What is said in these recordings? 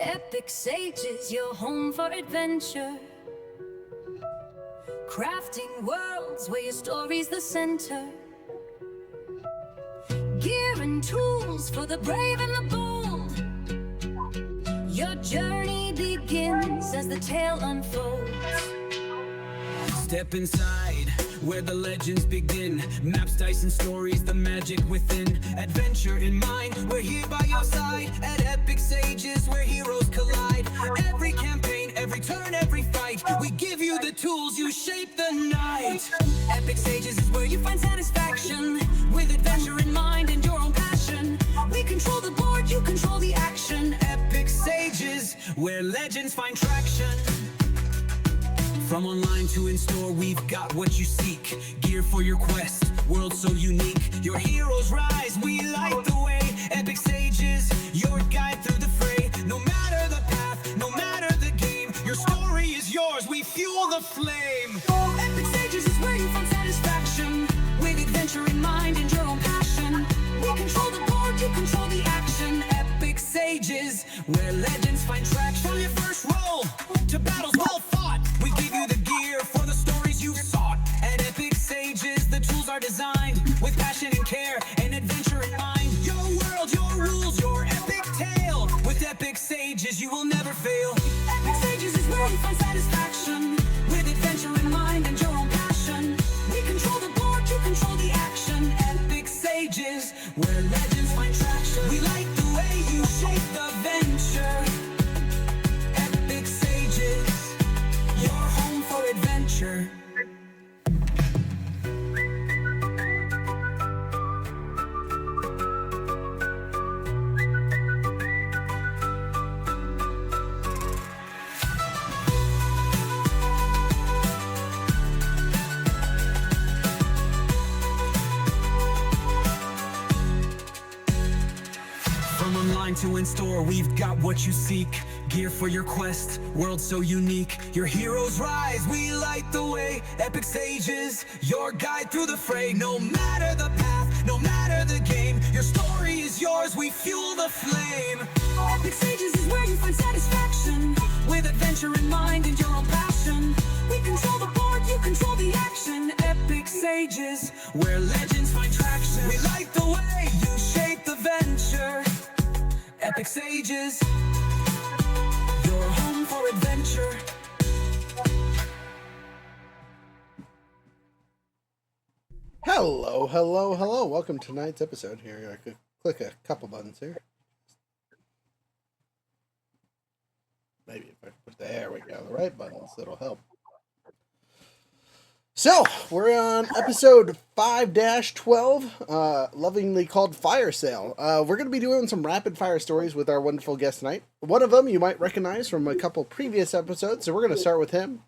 Epic sages, your home for adventure. Crafting worlds where your story's the center. Gear and tools for the brave and the bold. Your journey begins as the tale unfolds. Step inside where the legends begin. Maps, dice, and stories, the magic within. Adventure in mind, we're here by your side. At Epic Sages, where heroes collide. Every campaign, every turn, every fight, we give you the tools, you shape the night. Epic Sages is where you find satisfaction. With adventure in mind and your own passion. We control the board, you control the action. Epic Sages, where legends find traction. From online to in-store, we've got what you seek. Gear for your quest, world so unique. Your heroes rise, we light the way. Epic Sages, your guide through the fray. No matter the path, no matter the game, your story is yours, we fuel the flame. Epic Sages is where you find satisfaction. With adventure in mind and your own passion. We control the board, you control the action. Epic Sages, where legends find traction. From your first roll to battles well fought, we give you the gear for the stories you've sought. At Epic Sages, the tools are designed with passion and care and adventure in mind. Your world, your rules, your epic tale. With Epic Sages, you will never fail. Epic Sages is where you find satisfaction. With adventure in mind and your own passion. We control the board, you control the action. Epic Sages, where legends find traction. We light the way, you shape the venture. Epic Sages, your home for adventure. From online to in-store, we've got what you seek. Gear for your quest, world so unique. Your heroes rise, we light the way. Epic Sages, your guide through the fray. No matter the path, no matter the game, your story is yours, we fuel the flame. Epic Sages is where you find satisfaction. With adventure in mind and your own passion. We control the board, you control the action. Epic Sages, where legends find traction. We light the way, you shape the venture. Epic Sages, your home for adventure. Hello, hello, hello. Welcome to tonight's episode. Here, I could click a couple buttons here. Maybe if I put there we go, the right buttons, that'll help. So, we're on episode 5-12, lovingly called Fire Sale. We're going to be doing some rapid fire stories with our wonderful guest tonight. One of them you might recognize from a couple previous episodes, so we're going to start with him.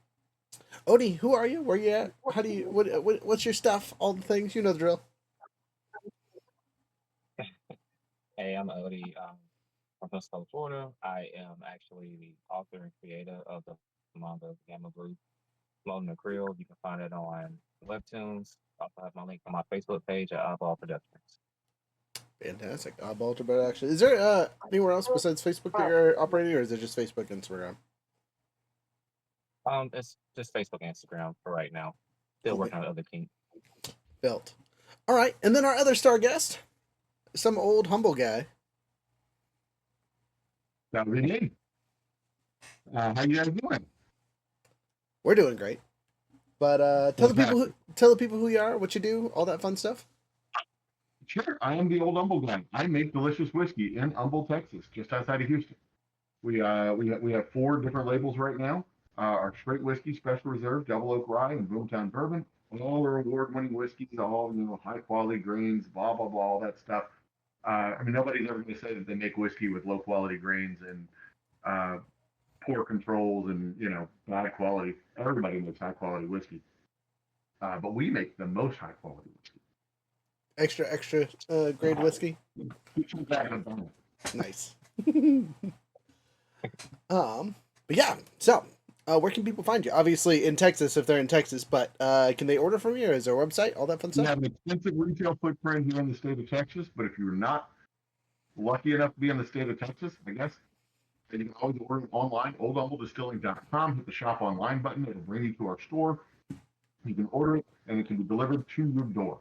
Odie, who are you? Where you at? How do you? What's your stuff? All the things, you know the drill. Hey, I'm Odie. From Pensacola, Florida. I am actually the author and creator of the manga Gamma Blue, Floating the Creel. You can find it on Webtoons. I also have my link on my Facebook page at Oddball Productions. Fantastic. Oddball Production. Is there anywhere else besides Facebook that you're operating, or is it just Facebook and Instagram? It's just Facebook and Instagram for right now. Still working on other kinks. Built. All right, and then our other star guest, some old humble guy. That would be me. How you guys doing? We're doing great. But tell the people who you are, what you do, all that fun stuff. Sure, I am the old Humble guy. I make delicious whiskey in Humble, Texas, just outside of Houston. We have 4 different labels right now. Our straight whiskey, Special Reserve, Double Oak Rye, and Boomtown Bourbon. All are award-winning whiskeys, all high quality grains, blah blah blah, all that stuff. Nobody's ever going to say that they make whiskey with low quality grains and poor controls and bad quality. Everybody makes high quality whiskey, but we make the most high quality whiskey. Extra grade whiskey. Nice. But yeah, so where can people find you? Obviously in Texas if they're in Texas, but can they order from you? Or is there a website? All that fun stuff. We have an extensive retail footprint here in the state of Texas, but if you're not lucky enough to be in the state of Texas, I guess, And you can always order it online, oldhumbledistilling.com. Hit the shop online button. It'll bring you to our store. You can order it, and it can be delivered to your door,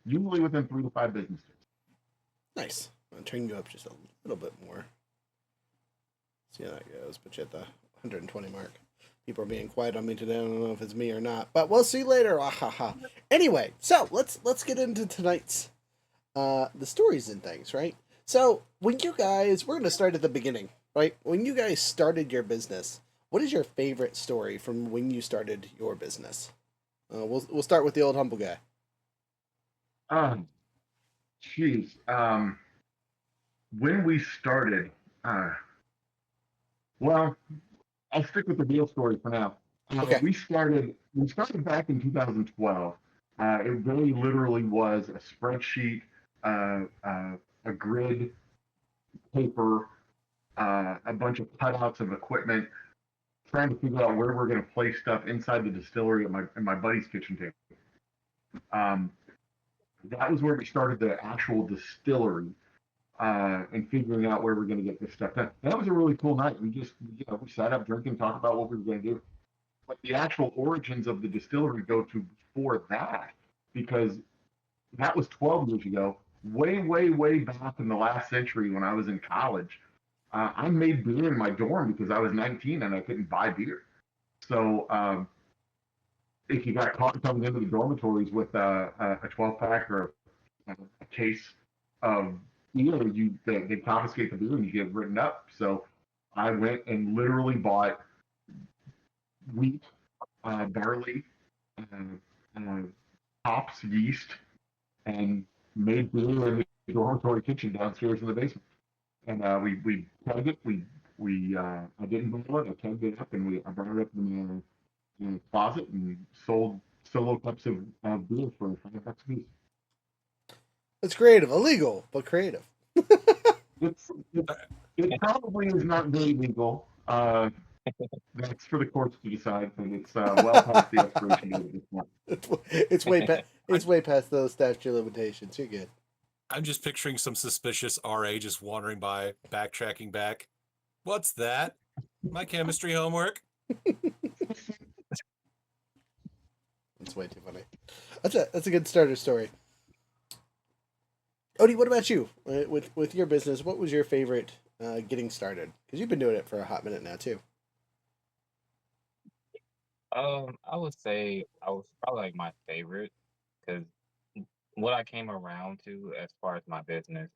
usually within 3 to 5 business days. Nice. I'll turn you up just a little bit more. See how that goes. Put you at the 120 mark. People are being quiet on me today. I don't know if it's me or not, but we'll see later. Ah, ha, ha. Anyway, so let's get into tonight's the stories and things, right? So when you guys, we're gonna start at the beginning, right? When you guys started your business, what is your favorite story from when you started your business? We'll start with the old humble guy. Um, Geez. When we started, uh, well, I'll stick with the real story for now. Okay. We started back in 2012. It very literally was a spreadsheet, a grid, paper, a bunch of cutouts of equipment, trying to figure out where we're going to place stuff inside the distillery at my buddy's kitchen table. Um, that was where we started the actual distillery, and figuring out where we're going to get this stuff done. And that was a really cool night. We sat up drinking, talked about what we were going to do. But the actual origins of the distillery go to before that, because that was 12 years ago, way, way, way back in the last century when I was in college. I made beer in my dorm because I was 19 and I couldn't buy beer. So if you got caught coming into the dormitories with a 12 pack or a case of beer, they confiscate the beer and you get written up. So I went and literally bought wheat, barley, uh, uh, hops, yeast, and made beer in the dormitory kitchen downstairs in the basement. And we kegged it. I didn't boil it. I kegged it up, and I brought it up in the closet and sold solo cups of beer for $5 a piece. It's creative, illegal, but creative. It's it probably is not very legal. That's for the courts to decide, but it's well past the expiration date at this point. It's way it's way past those statute of limitations. You're good. I'm just picturing some suspicious RA just wandering by, backtracking back. What's that? My chemistry homework? It's way too funny. That's a good starter story. Odie, what about you? With your business, what was your favorite getting started? Because you've been doing it for a hot minute now too. I would say I was probably like my favorite because what I came around to as far as my business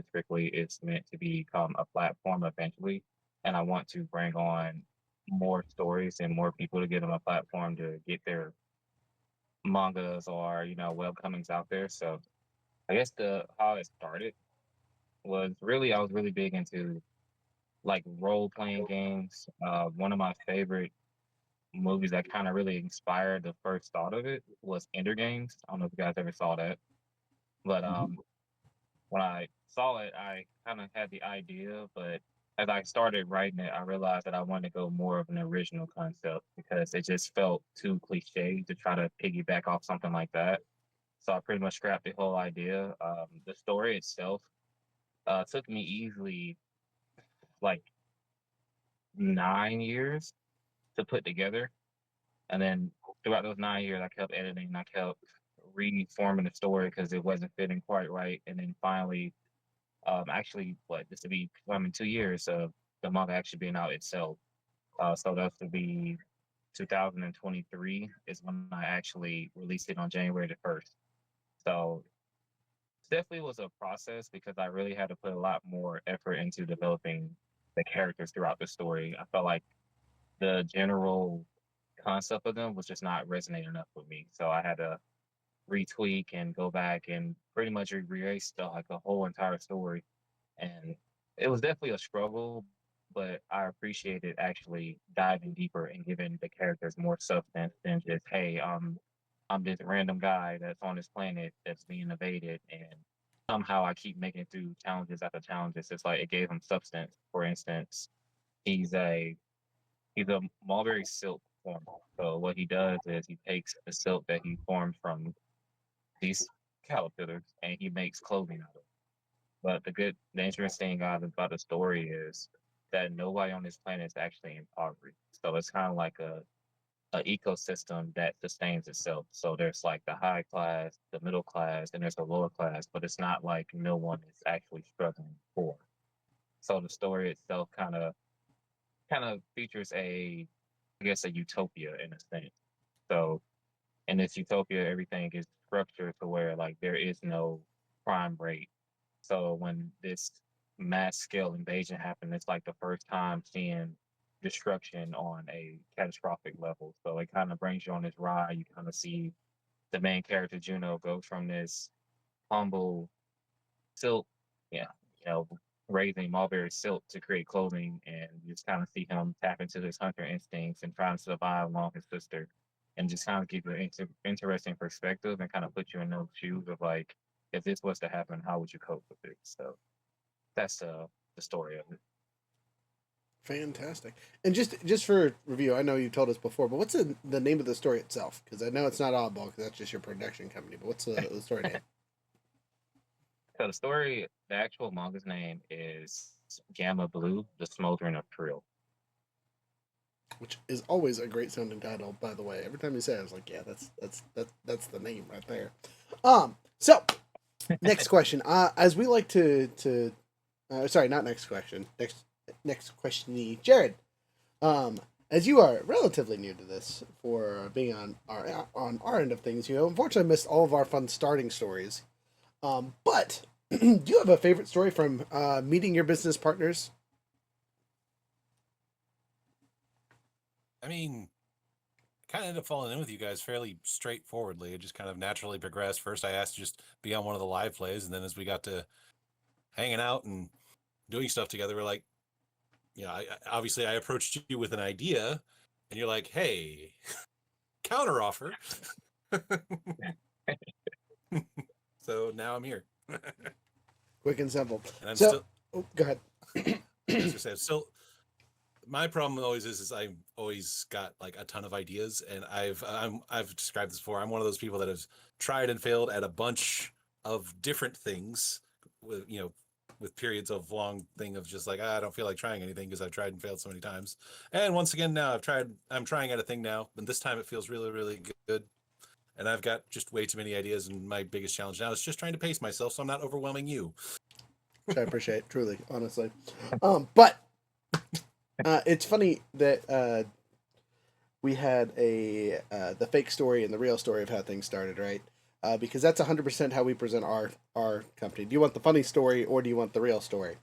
strictly is meant to become a platform eventually, and I want to bring on more stories and more people to get on a platform to get their mangas or webcomics out there. So I guess the how it started was really I was really big into like role playing games. One of my favorite movies that kind of really inspired the first thought of it was Ender Games. I don't know if you guys ever saw that, but when I saw it, I kind of had the idea, but as I started writing it, I realized that I wanted to go more of an original concept because it just felt too cliche to try to piggyback off something like that. So I pretty much scrapped the whole idea. The story itself took me easily like 9 years to put together. And then throughout those 9 years, I kept editing and I kept reforming the story because it wasn't fitting quite right. And then finally, actually, what this to be in 2 years of the manga actually being out itself. So that's to be 2023 is when I actually released it on January the 1st. So definitely was a process because I really had to put a lot more effort into developing the characters throughout the story. I felt like the general concept of them was just not resonating enough with me. So I had to retweak and go back and pretty much erase the whole entire story. And it was definitely a struggle, but I appreciated actually diving deeper and giving the characters more substance than just, hey, I'm this random guy that's on this planet that's being invaded and somehow I keep making it through challenges after challenges. It's like it gave him substance. For instance, he's a he's a mulberry silk former. So what he does is he takes the silk that he formed from these caterpillars and he makes clothing out of it. But the interesting thing about the story is that nobody on this planet is actually impoverished. So it's kind of like a ecosystem that sustains itself. So there's like the high class, the middle class, and there's a lower class, but it's not like no one is actually struggling poor. So the story itself kind of features I guess a utopia in a sense. So in this utopia, everything is structured to where like there is no crime rate. So when this mass scale invasion happened, it's like the first time seeing destruction on a catastrophic level. So it kind of brings you on this ride. You kind of see the main character Juno go from this humble silk, yeah, you know, raising mulberry silk to create clothing, and you just kind of see him tap into his hunter instincts and trying to survive along his sister, and just kind of give you an interesting perspective and kind of put you in those shoes of like, if this was to happen, how would you cope with it? So that's the story of it. Fantastic. And just for review, I know you told us before, but what's the name of the story itself? Because I know it's not Oddball, because that's just your production company. But what's the story name? So the story, the actual manga's name is Gamma Blue, the Smoldering of Trill. Which is always a great sounding title, by the way. Every time you say it, I was like, yeah, that's the name right there. So next question. As we like to sorry, not next question. Next question, Jared. As you are relatively new to this, for being on our end of things, you unfortunately missed all of our fun starting stories. But do you have a favorite story from meeting your business partners? I mean, I kind of ended up falling in with you guys fairly straightforwardly. It just kind of naturally progressed. First, I asked to just be on one of the live plays, and then as we got to hanging out and doing stuff together, we're like, obviously I approached you with an idea, and you're like, hey, counter offer. So now I'm here. Quick and simple. And I'm So, still, go ahead. as I said, still, my problem always is I've always got like a ton of ideas, and I've described this before. I'm one of those people that has tried and failed at a bunch of different things with with periods of long thing of just like, I don't feel like trying anything because I've tried and failed so many times. And once again, now I'm trying at a thing now, and this time it feels really, really good. And I've got just way too many ideas, and my biggest challenge now is just trying to pace myself so I'm not overwhelming you. Which I appreciate, truly, honestly. But it's funny that we had the fake story and the real story of how things started, right? Because that's 100% how we present our company. Do you want the funny story or do you want the real story?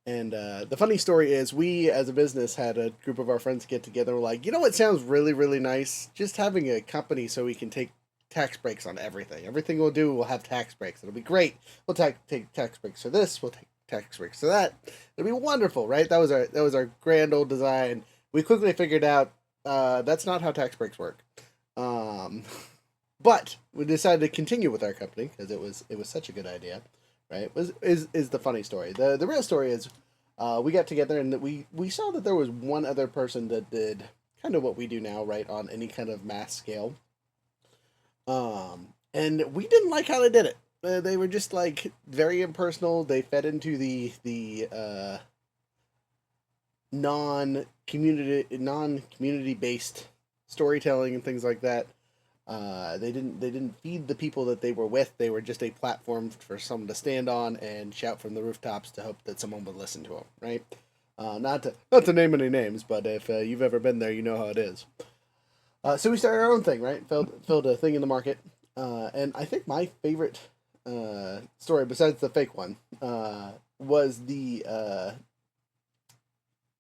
And the funny story is, we as a business had a group of our friends get together. And we're like, you know what sounds really, really nice? Just having a company so we can take tax breaks on everything. Everything we'll do will have tax breaks. It'll be great. We'll take tax breaks for this. We'll take tax breaks for that. It'll be wonderful, right? That was our grand old design. We quickly figured out that's not how tax breaks work. But we decided to continue with our company because it was such a good idea, right? Is the funny story. The real story is we got together and we saw that there was one other person that did kind of what we do now, right, on any kind of mass scale. And we didn't like how they did it. They were just like very impersonal. They fed into the non-community based storytelling and things like that. They didn't feed the people that they were with. They were just a platform for someone to stand on and shout from the rooftops to hope that someone would listen to them, right? Not to name any names, but if you've ever been there, you know how it is. So we started our own thing, right? Filled a thing in the market, and I think my favorite story, besides the fake one, was the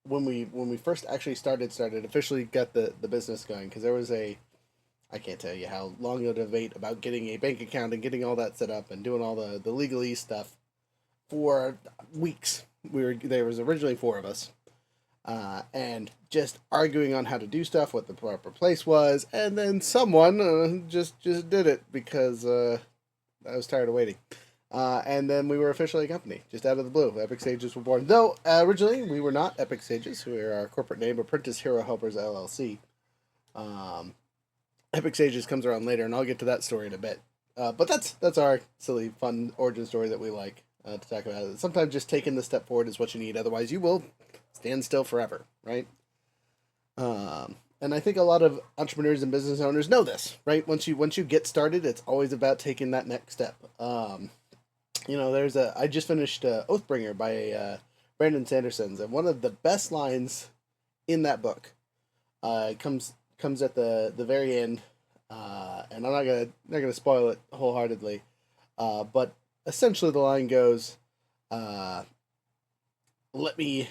when we first actually started officially got the business going, because there was I can't tell you how long a debate about getting a bank account and getting all that set up and doing all the legalese stuff for weeks. There was originally 4 of us, and just arguing on how to do stuff, what the proper place was, and then someone just did it because I was tired of waiting. And then we were officially a company, just out of the blue. Epic Sages were born. Though originally we were not Epic Sages. We were our corporate name, Apprentice Hero Helpers LLC. Epic Sages comes around later, and I'll get to that story in a bit. But that's our silly, fun origin story that we like. to talk about it. Sometimes just taking the step forward is what you need. Otherwise, you will stand still forever, right? And I think a lot of entrepreneurs and business owners know this, right? Once you get started, it's always about taking that next step. I just finished Oathbringer by Brandon Sanderson's, and one of the best lines in that book comes at the very end, and I'm not gonna spoil it wholeheartedly, but essentially the line goes, "Let me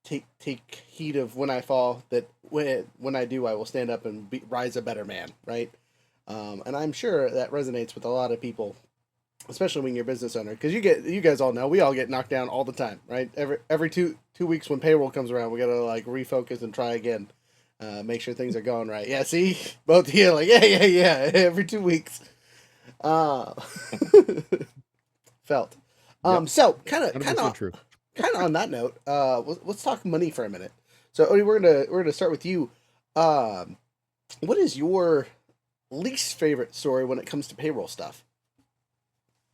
take heed of when I fall. That when I do, I will stand up and rise a better man." Right, and I'm sure that resonates with a lot of people, especially when you're a business owner, because you guys all know we all get knocked down all the time, right? Every two weeks when payroll comes around, we gotta like refocus and try again, make sure things are going right. Yeah, see, both of you like yeah every 2 weeks. Uh, felt. Yep. So kind of 100% true. on that note, let's talk money for a minute. So Odie, we're gonna start with you. What is your least favorite story when it comes to payroll stuff?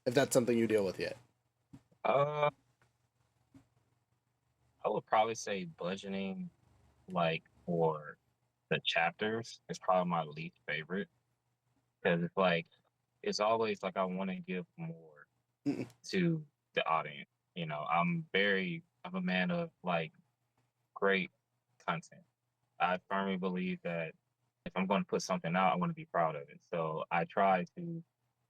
If that's something you deal with yet. Uh, I would probably say budgeting, like for the chapters, is probably my least favorite because it's like it's always like I want to give more Mm-mm. to the audience. You know, I'm a man of like great content. I firmly believe that if I'm going to put something out, I want to be proud of it. So I try to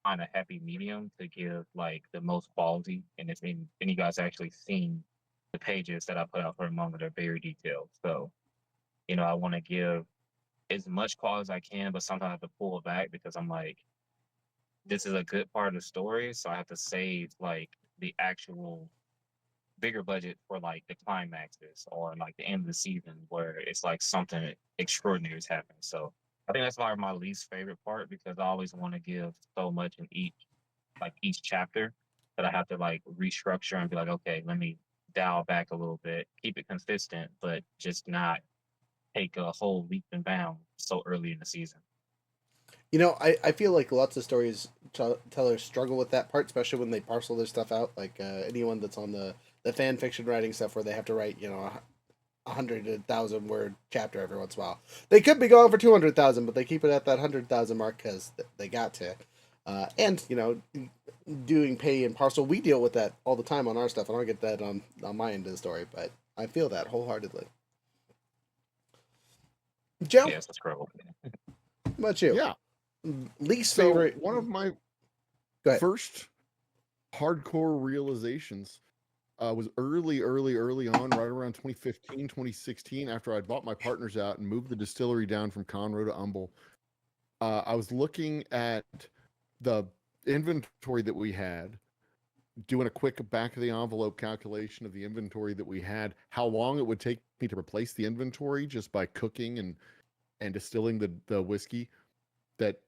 find a happy medium to give like the most quality. And if any of you guys actually seen the pages that I put out for a moment, they're very detailed. So, I want to give as much quality as I can, but sometimes I have to pull it back because I'm like, this is a good part of the story. So I have to save like the actual bigger budget for like the climaxes or like the end of the season where it's like something extraordinary is happening. So I think that's like my least favorite part because I always want to give so much in each chapter that I have to like restructure and be like, okay, let me dial back a little bit, keep it consistent, but just not take a whole leap and bound so early in the season. I feel like lots of stories tellers struggle with that part, especially when they parcel their stuff out. Like anyone that's on the fan fiction writing stuff where they have to write, 100,000 word chapter every once in a while. They could be going for 200,000, but they keep it at that 100,000 mark because they got to. And doing pay and parcel, we deal with that all the time on our stuff. I don't get that on my end of the story, but I feel that wholeheartedly. Joe, Yes, that's correct. how about you? Yeah. Least So favorite. one of my Go ahead. first hardcore realizations was early on, right around 2015, 2016, after I'd bought my partners out and moved the distillery down from Conroe to Humble. I was looking at the inventory that we had, doing a quick back of the envelope calculation of the inventory that we had, how long it would take me to replace the inventory just by cooking and distilling the whiskey that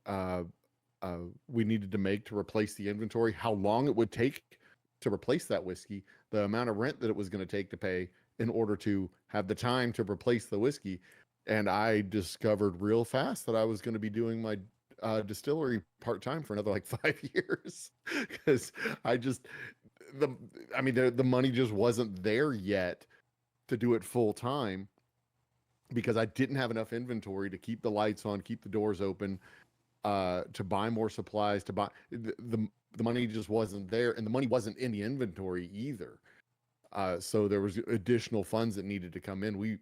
we needed to make to replace the inventory, how long it would take to replace that whiskey, the amount of rent that it was going to take to pay in order to have the time to replace the whiskey. And I discovered real fast that I was going to be doing my distillery part-time for another like 5 years because I just the money just wasn't there yet to do it full time because I didn't have enough inventory to keep the lights on, keep the doors open, to buy more supplies, to buy the money just wasn't there, and the money wasn't in the inventory either. So there was additional funds that needed to come in. We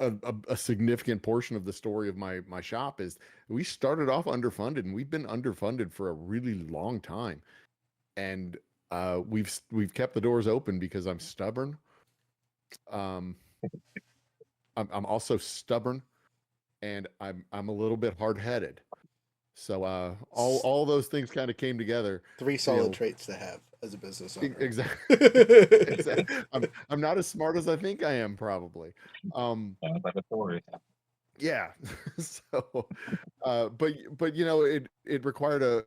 a significant portion of the story of my shop is we started off underfunded, and we've been underfunded for a really long time, and we've kept the doors open because I'm stubborn. I'm also stubborn, and I'm a little bit hard headed. So all those things kind of came together. Three solid traits to have as a business owner. Exactly. Exactly. I'm not as smart as I think I am, probably. Sounds like a story. Yeah. So, but it required a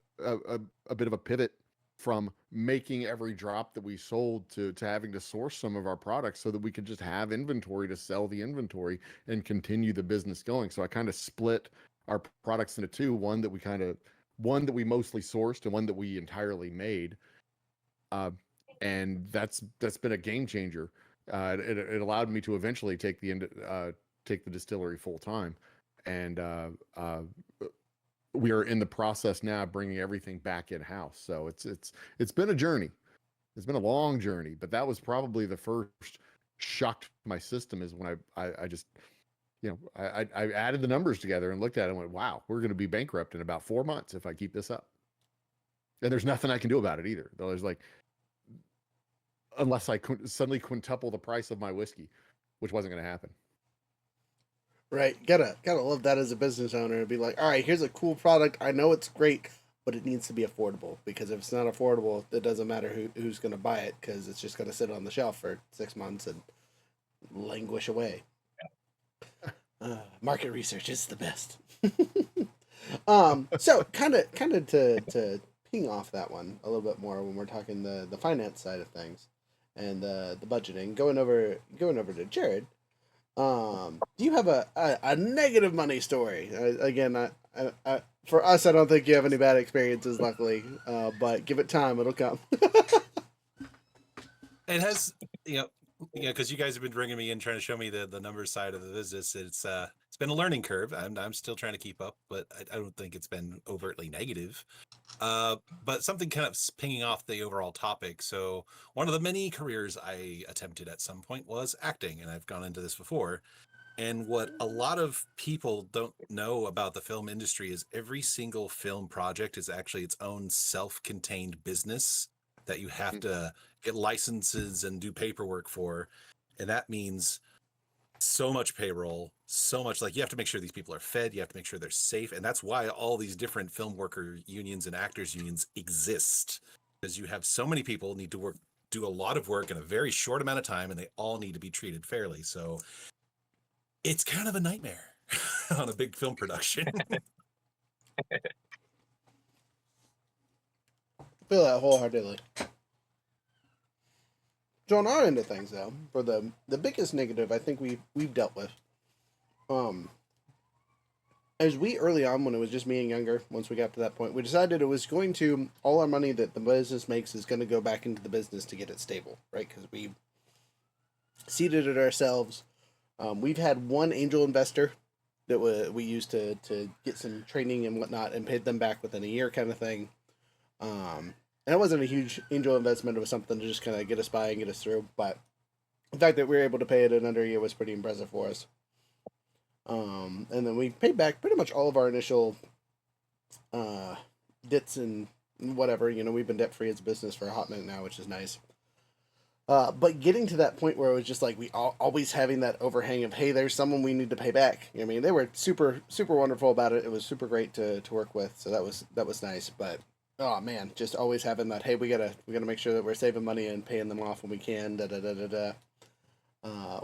bit of a pivot from making every drop that we sold to having to source some of our products so that we could just have inventory to sell the inventory and continue the business going. So I kind of split our products into two. One that we kind of one that we mostly sourced and one that we entirely made. And that's been a game changer. It allowed me to eventually take the distillery full time, and we are in the process now of bringing everything back in house. So it's been a journey. It's been a long journey, but that was probably the first shock to my system is when I just, I added the numbers together and looked at it and went, wow, we're going to be bankrupt in about 4 months if I keep this up. And there's nothing I can do about it either. There's like, unless I suddenly quintuple the price of my whiskey, which wasn't going to happen. Right. Gotta love that as a business owner and be like, all right, here's a cool product. I know it's great, but it needs to be affordable, because if it's not affordable, it doesn't matter who's going to buy it, because it's just going to sit on the shelf for 6 months and languish away. Market research is the best. So kind of to ping off that one a little bit more when we're talking the finance side of things and the budgeting, going over to Jared. Do you have a negative money story? Again, I for us, I don't think you have any bad experiences, luckily. But give it time; it'll come. It has, because you guys have been bringing me in, trying to show me the numbers side of the business. It's been a learning curve. I'm still trying to keep up, but I don't think it's been overtly negative. But something kind of pinging off the overall topic. So one of the many careers I attempted at some point was acting, and I've gone into this before. And what a lot of people don't know about the film industry is every single film project is actually its own self-contained business that you have to get licenses and do paperwork for. And that means so much payroll, so much, like, you have to make sure these people are fed, you have to make sure they're safe. And that's why all these different film worker unions and actors unions exist, because you have so many people need to do a lot of work in a very short amount of time, and they all need to be treated fairly. So it's kind of a nightmare on a big film production. Feel that wholeheartedly. So on our end of things, though, for the biggest negative I think we've dealt with, as we early on, when it was just me and Younger, once we got to that point, we decided it was going to, all our money that the business makes is going to go back into the business to get it stable, right? Because we seeded it ourselves. We've had one angel investor that we used to get some training and whatnot, and paid them back within a year, kind of thing. And it wasn't a huge angel investment. It was something to just kind of get us by and get us through. But the fact that we were able to pay it in under a year was pretty impressive for us. And then we paid back pretty much all of our initial debts and whatever. We've been debt free as a business for a hot minute now, which is nice. But getting to that point where it was just like we always having that overhang of, hey, there's someone we need to pay back. I mean, they were super, super wonderful about it. It was super great to work with. So that was nice. But oh man, just always having that, hey, we gotta make sure that we're saving money and paying them off when we can.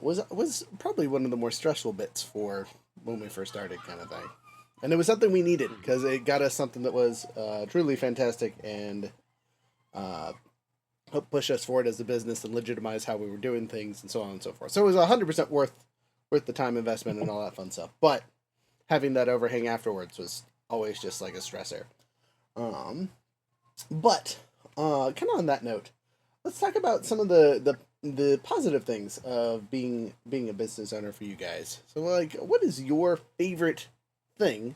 Was probably one of the more stressful bits for when we first started, kind of thing. And it was something we needed, because it got us something that was truly fantastic and helped push us forward as a business and legitimize how we were doing things and so on and so forth. So it was 100% worth the time investment and all that fun stuff. But having that overhang afterwards was always just like a stressor. But kind of on that note, let's talk about some of the positive things of being a business owner for you guys. So, like, what is your favorite thing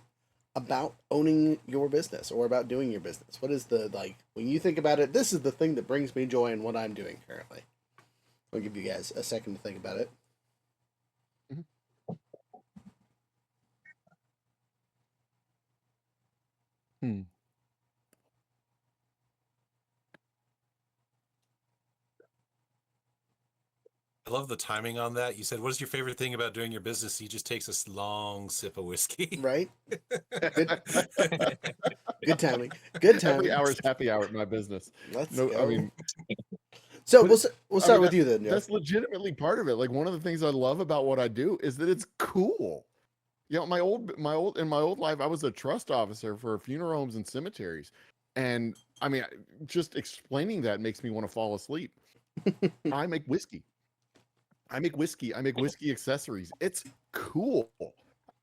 about owning your business or about doing your business? What is the, like, when you think about it, this is the thing that brings me joy in what I'm doing currently? I'll give you guys a second to think about it. I love the timing on that. You said, what is your favorite thing about doing your business? He just takes a long sip of whiskey. Right? Good timing. Good timing. Every hour is happy hour at my business. Let's No, go. I mean, so but we'll start with you then, Jeff. that's legitimately part of it. Like, one of the things I love about what I do is that it's cool. My old life, I was a trust officer for funeral homes and cemeteries, and I mean, just explaining that makes me want to fall asleep. I make whiskey. I make whiskey accessories. It's cool.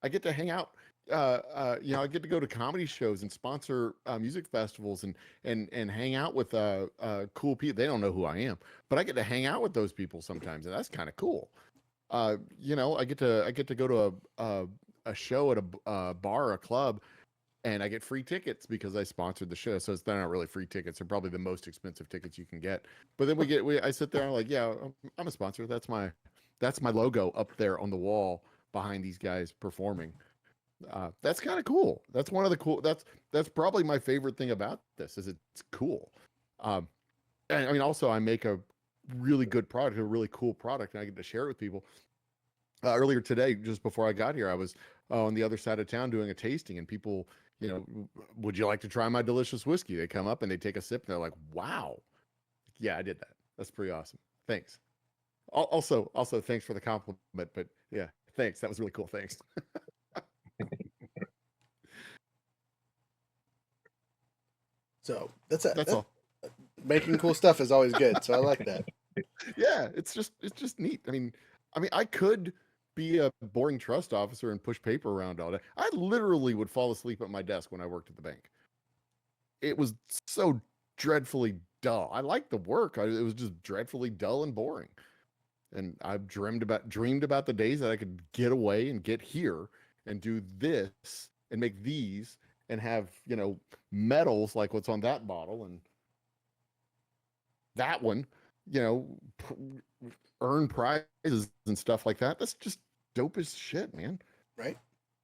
I get to hang out I get to go to comedy shows and sponsor music festivals and hang out with cool people. They don't know who I am, but I get to hang out with those people sometimes, and that's kind of cool. I get to go to a show at a bar or a club, and I get free tickets because I sponsored the show. So they're not really free tickets; they're probably the most expensive tickets you can get. But then I sit there and I'm like, yeah, I'm a sponsor. That's my logo up there on the wall behind these guys performing. That's kind of cool. That's one of the cool. That's probably my favorite thing about this is it's cool. Um, and I mean, also I make a really good product, a really cool product, and I get to share it with people. Earlier today, just before I got here, I was on the other side of town doing a tasting, and people, would you like to try my delicious whiskey? They come up and they take a sip, and they're like, "Wow, yeah, I did that. That's pretty awesome. Thanks." Also, thanks for the compliment. But yeah, thanks. That was really cool. Thanks. So that's it. That's all. Making cool stuff is always good. So I like that. Yeah, it's just neat. I mean, I could be a boring trust officer and push paper around all day. I literally would fall asleep at my desk when I worked at the bank. It was so dreadfully dull. I liked the work. It was just dreadfully dull and boring. And I've dreamed about the days that I could get away and get here and do this and make these and have, medals like what's on that bottle and that one, you know, earn prizes and stuff like that. That's just dope as shit, man. Right?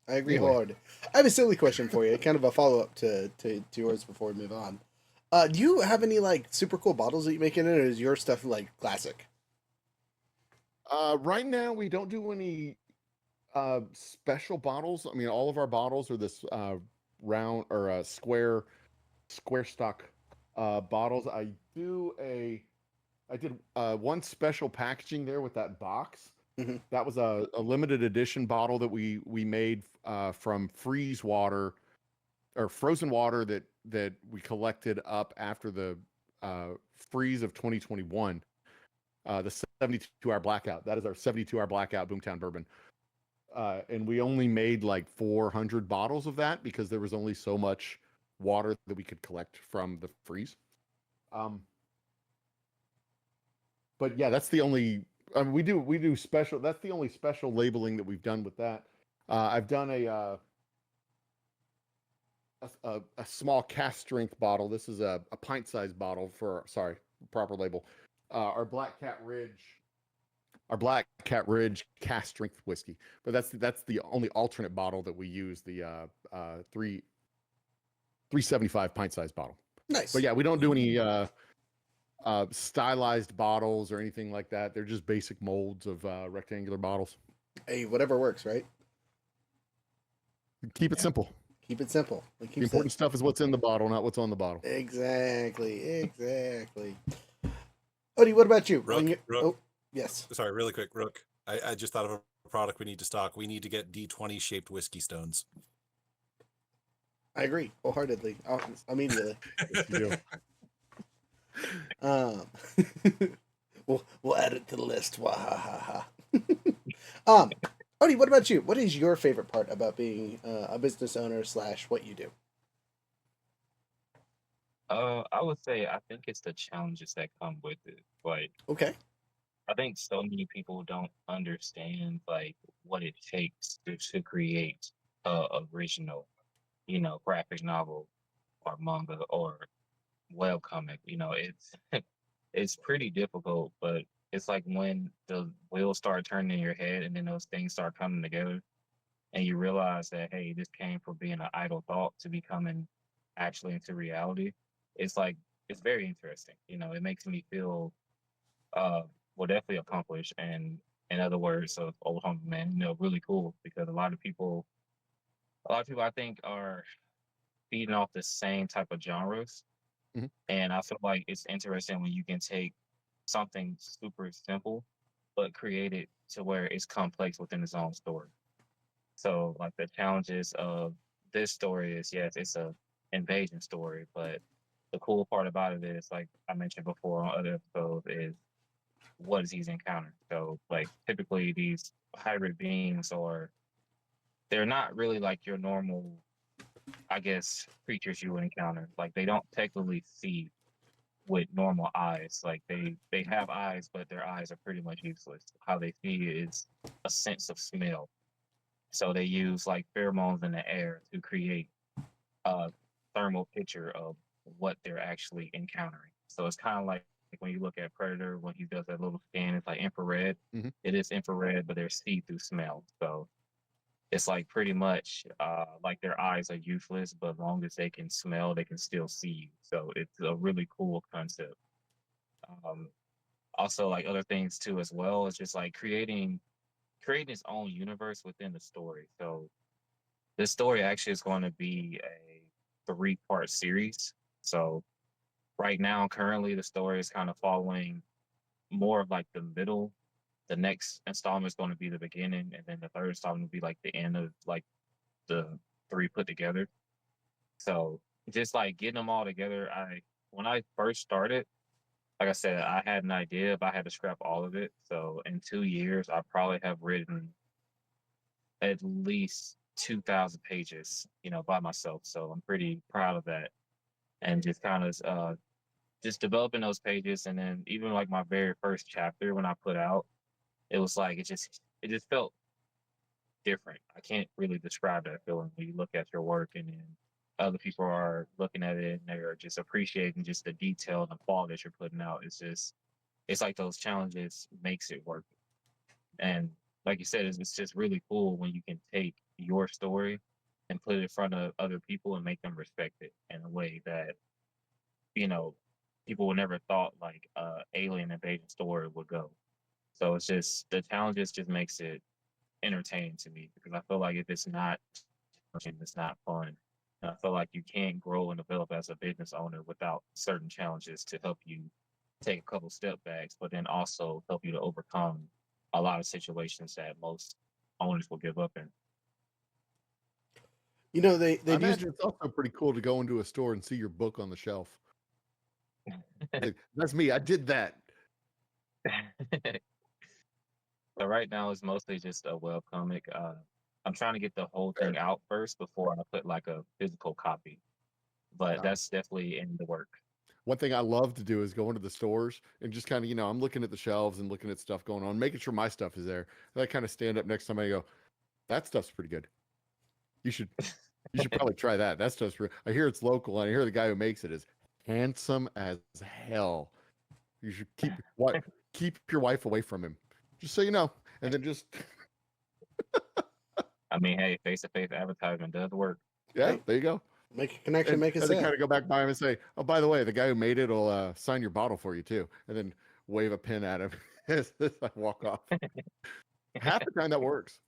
I agree Anyway. wholeheartedly. I have a silly question for you, kind of a follow up to yours before we move on. Do you have any like super cool bottles that you make in it, or is your stuff like classic? Right now we don't do any special bottles. I mean, all of our bottles are this round or square stock bottles. I did one special packaging there with that box. Hmm. That was a limited edition bottle that we made from freeze water or frozen water that we collected up after the freeze of 2021. The 72-hour blackout. That is our 72-hour blackout Boomtown bourbon. And we only made like 400 bottles of that because there was only so much water that we could collect from the freeze. But yeah, that's the only. I mean, we do special. That's the only special labeling that we've done with that. I've done a small cask strength bottle. This is a pint sized bottle for proper label. Our Black Cat Ridge cask strength whiskey. But that's the only alternate bottle that we use. The 375 pint sized bottle. Nice. But yeah, we don't do any stylized bottles or anything like that. They're just basic molds of rectangular bottles. Hey, whatever works, right? Keep it simple. Keep it simple. It The keeps important stuff is what's in the bottle, not what's on the bottle. Exactly. Odie, what about you? Rook, Rook. Oh, yes. Sorry, really quick, Rook. I just thought of a product we need to stock. We need to get D20 shaped whiskey stones. I agree wholeheartedly. Immediately. Yes, you do. We'll add it to the list. Wahaha. Odie, what about you? What is your favorite part about being a business owner / what you do? I would say I think it's the challenges that come with it. Like Okay. I think so many people don't understand like what it takes to create a original, graphic novel or manga or webcomic. It's it's pretty difficult, but it's like when the wheels start turning in your head and then those things start coming together and you realize that hey, this came from being an idle thought to becoming actually into reality. It's like it's very interesting. It makes me feel uh well definitely accomplished and in other words of old home man, really cool because a lot of people I think are feeding off the same type of genres. Mhm. And I feel like it's interesting when you can take something super simple, but create it to where it's complex within its own story. So, like the challenges of this story is yes, it's a invasion story, but the cool part about it is, like I mentioned before on other episodes, is what is he's encountered. So, like typically these hybrid beings or they're not really like your normal, I guess, creatures you would encounter. Like they don't technically see with normal eyes. Like they have eyes, but their eyes are pretty much useless. How they see is a sense of smell. So they use like pheromones in the air to create a thermal picture of what they're actually encountering. So it's kind of like when you look at Predator when he does that little scan, it's like infrared. Mhm. It is infrared, but there's see-through smell. So it's like pretty much like their eyes are useless, but as long as they can smell, they can still see you. So it's a really cool concept. Um, Also, like other things too as well is just like creating its own universe within the story. So this story actually is going to be a three-part series. So right now, currently, the story is kind of following more of like the middle. The next installment is going to be the beginning, and then the third installment will be like the end of like the three put together. So just like getting them all together, I when I first started, like I said, I had an idea, but I had to scrap all of it. So in 2 years, I probably have written at least 2,000 pages, by myself. So I'm pretty proud of that. And just kind of just developing those pages, and then even like my very first chapter when I put out, it was like it just felt different. I can't really describe that feeling when you look at your work and then other people are looking at it and they're just appreciating just the detail and the quality that you're putting out. It's like those challenges makes it work. And like you said, it's just really cool when you can take your story and put it in front of other people and make them respect it in a way that, you know, people would never thought like alien invasion story would go. So it's just the challenges just makes it entertaining to me because I feel like if it's not challenging, it's not fun. And I feel like you can't grow and develop as a business owner without certain challenges to help you take a couple step backs, but then also help you to overcome a lot of situations that most owners will give up in. They I do. imagine it's also pretty cool to go into a store and see your book on the shelf. Like, that's me. I did that. So right now it's mostly just a web comic. I'm trying to get the whole thing out first before I put like a physical copy, but Uh, that's definitely in the work. One thing I love to do is go into the stores and just kind of, I'm looking at the shelves and looking at stuff going on, making sure my stuff is there. And I kind of stand up next to somebody and go, that stuff's pretty good. You should you should probably try that. That stuff's I hear it's local and I hear the guy who makes it is handsome as hell. You should keep your wife away from him. Just so you know. And then just I mean, hey, face-to-face advertisement does work. yeah, Hey, there you go. make a connection, make a And then sale. kind of go back by him and say, "Oh, by the way, the guy who made it will sign your bottle for you too." And then wave a pen at him as I walk off. Half the time that works.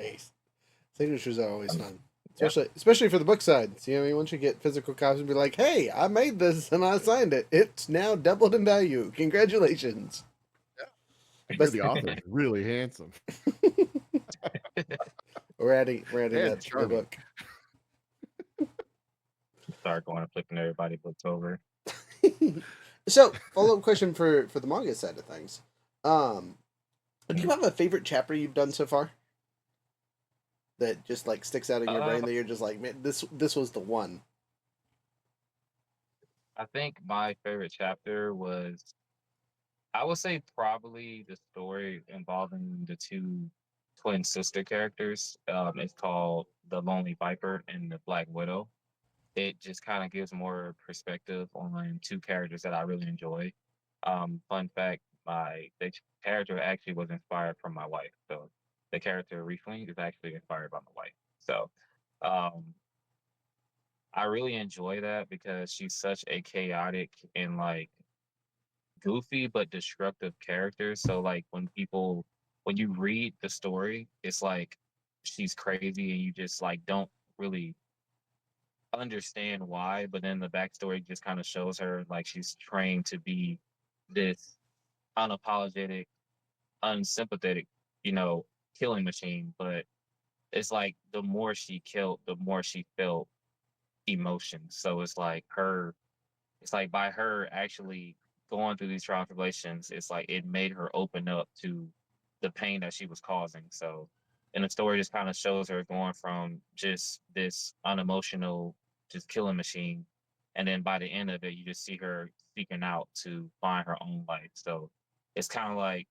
Ace. Signatures are always fun, Yeah. especially for the book side. So, once you get physical copies, be like, "Hey, I made this and I signed it. It's now doubled in value. Congratulations!" You're the author. Really handsome We're adding and that to the charming. book. Start going and flipping everybody books over. So, follow up question for the manga side of things. Do you have a favorite chapter you've done so far that just like sticks out in your brain Uh, that you're just like, man, this was the one? I think my favorite chapter was, I would say, probably the story involving the two twin sister characters. It's called The Lonely Viper and The Black Widow. It just kind of gives more perspective on two characters that I really enjoy. Fun fact, the character actually was inspired from my wife. So the character recently is actually inspired by my wife. So um, I really enjoy that because she's such a chaotic and like goofy but destructive character. So like when you read the story, it's like she's crazy and you just like don't really understand why, but then the backstory just kind of shows her like she's trained to be this unapologetic, unsympathetic, you know, killing machine. But it's like the more she killed, the more she felt emotion. So it's like by her actually going through these trials and tribulations, it's like it made her open up to the pain that she was causing. So And the story just kind of shows her going from just this unemotional, just killing machine, and then by the end of it, you just see her seeking out to find her own life. So it's kind of like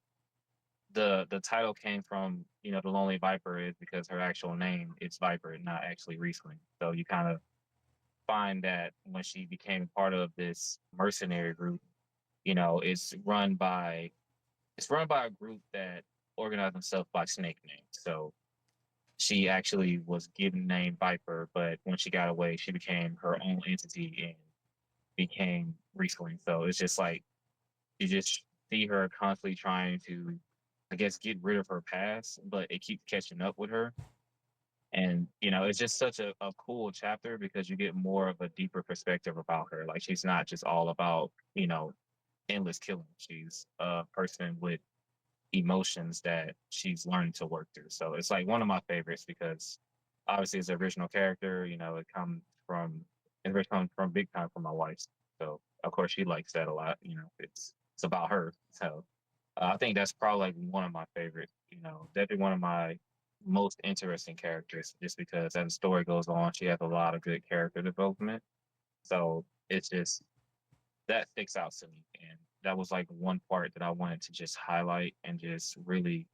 the title came from, the Lonely Viper is because her actual name is Viper, not actually Riesling. So you kind of find that when she became part of this mercenary group, it's run by a group that organized themselves by snake names. So she actually was given the name Viper, but when she got away, she became her own entity and became Riesling. So it's just like you just see her constantly trying to, I guess, get rid of her past, but it keeps catching up with her. And it's just such a cool chapter because you get more of a deeper perspective about her. Like she's not just all about endless killing. She's a person with emotions that she's learning to work through. So it's like one of my favorites because obviously it's an original character. It comes from big time from my wife. So of course she likes that a lot. It's about her. So I think that's probably like one of my favorites. Definitely one of my most interesting characters, just because as the story goes on, she has a lot of good character development. So it's just that sticks out to me, and that was like one part that I wanted to just highlight and just really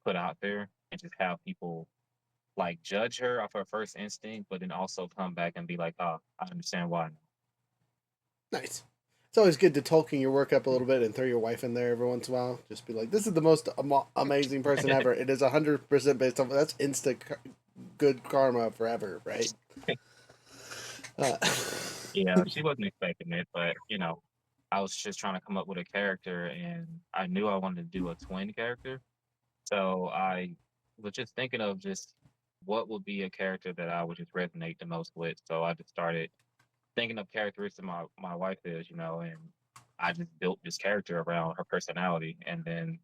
put out there, and just have people like judge her off her first instinct, but then also come back and be like, "Oh, I understand why." Nice. It's always good to Tolkien your work up a little bit and throw your wife in there every once in a while. Just be like, this is the most amazing person ever. It is 100% based on that's good karma forever, right? Uh, Yeah, she wasn't expecting it, but I was just trying to come up with a character, and I knew I wanted to do a twin character. So I was just thinking of just what would be a character that I would just resonate the most with. So I just started thinking of characteristics my wife is, and I just built this character around her personality. And then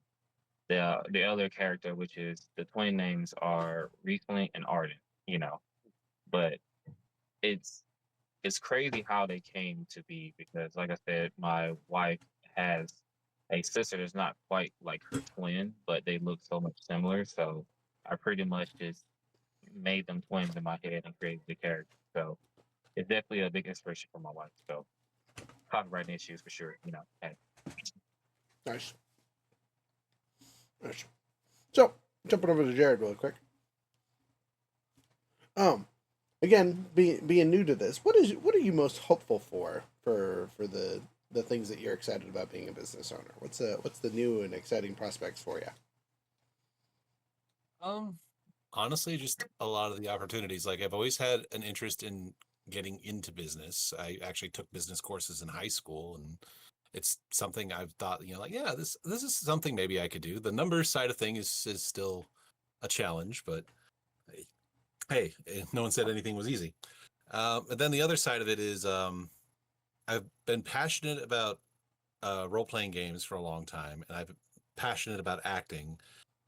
the other character, which is the twin names, are Riesling and Arden, you know. But it's it's crazy how they came to be because, like I said, my wife has a sister that's not quite like her twin, but they look so much similar. So I pretty much just made them twins in my head and created the character. So it's definitely a big inspiration for my wife. So copywriting issues for sure. Hey. nice. Nice. So, jumping over to Jared really quick. Um, Again, being new to this, what are you most hopeful for the things that you're excited about being a business owner? What's the new and exciting prospects for you? Um, Honestly, just a lot of the opportunities. Like I've always had an interest in getting into business. I actually took business courses in high school, and it's something I've thought, like, yeah, this is something maybe I could do. The numbers side of thing is still a challenge, but hey, no one said anything was easy. And then the other side of it is I've been passionate about role playing games for a long time, and I've been passionate about acting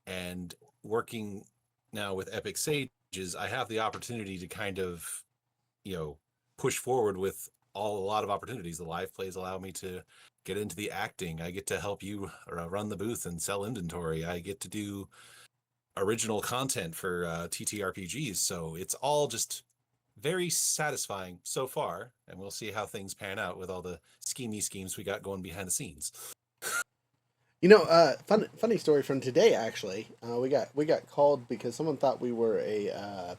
and working now with Epic Sages. I have the opportunity to kind of, you know, push forward with a lot of opportunities. The live plays allow me to get into the acting. I get to help you run the booth and sell inventory. I get to do original content for TTRPGs. So it's all just very satisfying so far, and we'll see how things pan out with all the schemy schemes we got going behind the scenes. Funny story from today actually. We got called because someone thought we were a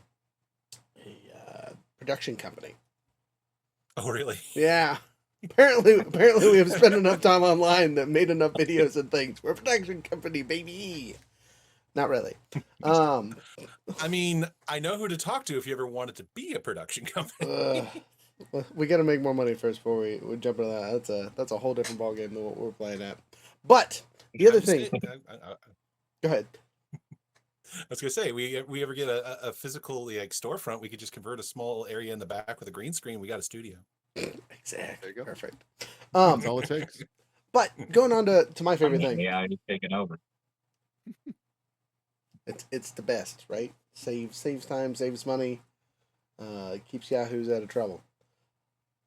production company. Oh, really? Yeah. Apparently we have spent enough time online that made enough videos and things. We're a production company, baby. Not really. Um, I mean, I know who to talk to if you ever wanted to be a production company. we got to make more money first before we jump into that. That's a whole different ballgame than what we're playing at. But the other I'm just thing, saying, go ahead. I was gonna say, we ever get a physical like storefront, we could just convert a small area in the back with a green screen. We got a studio. Exactly. There you go. Perfect. That's all it takes. But going on to my I favorite mean, thing. yeah, he's taking over. It's the best, right? Saves time, saves money, keeps Yahoos out of trouble.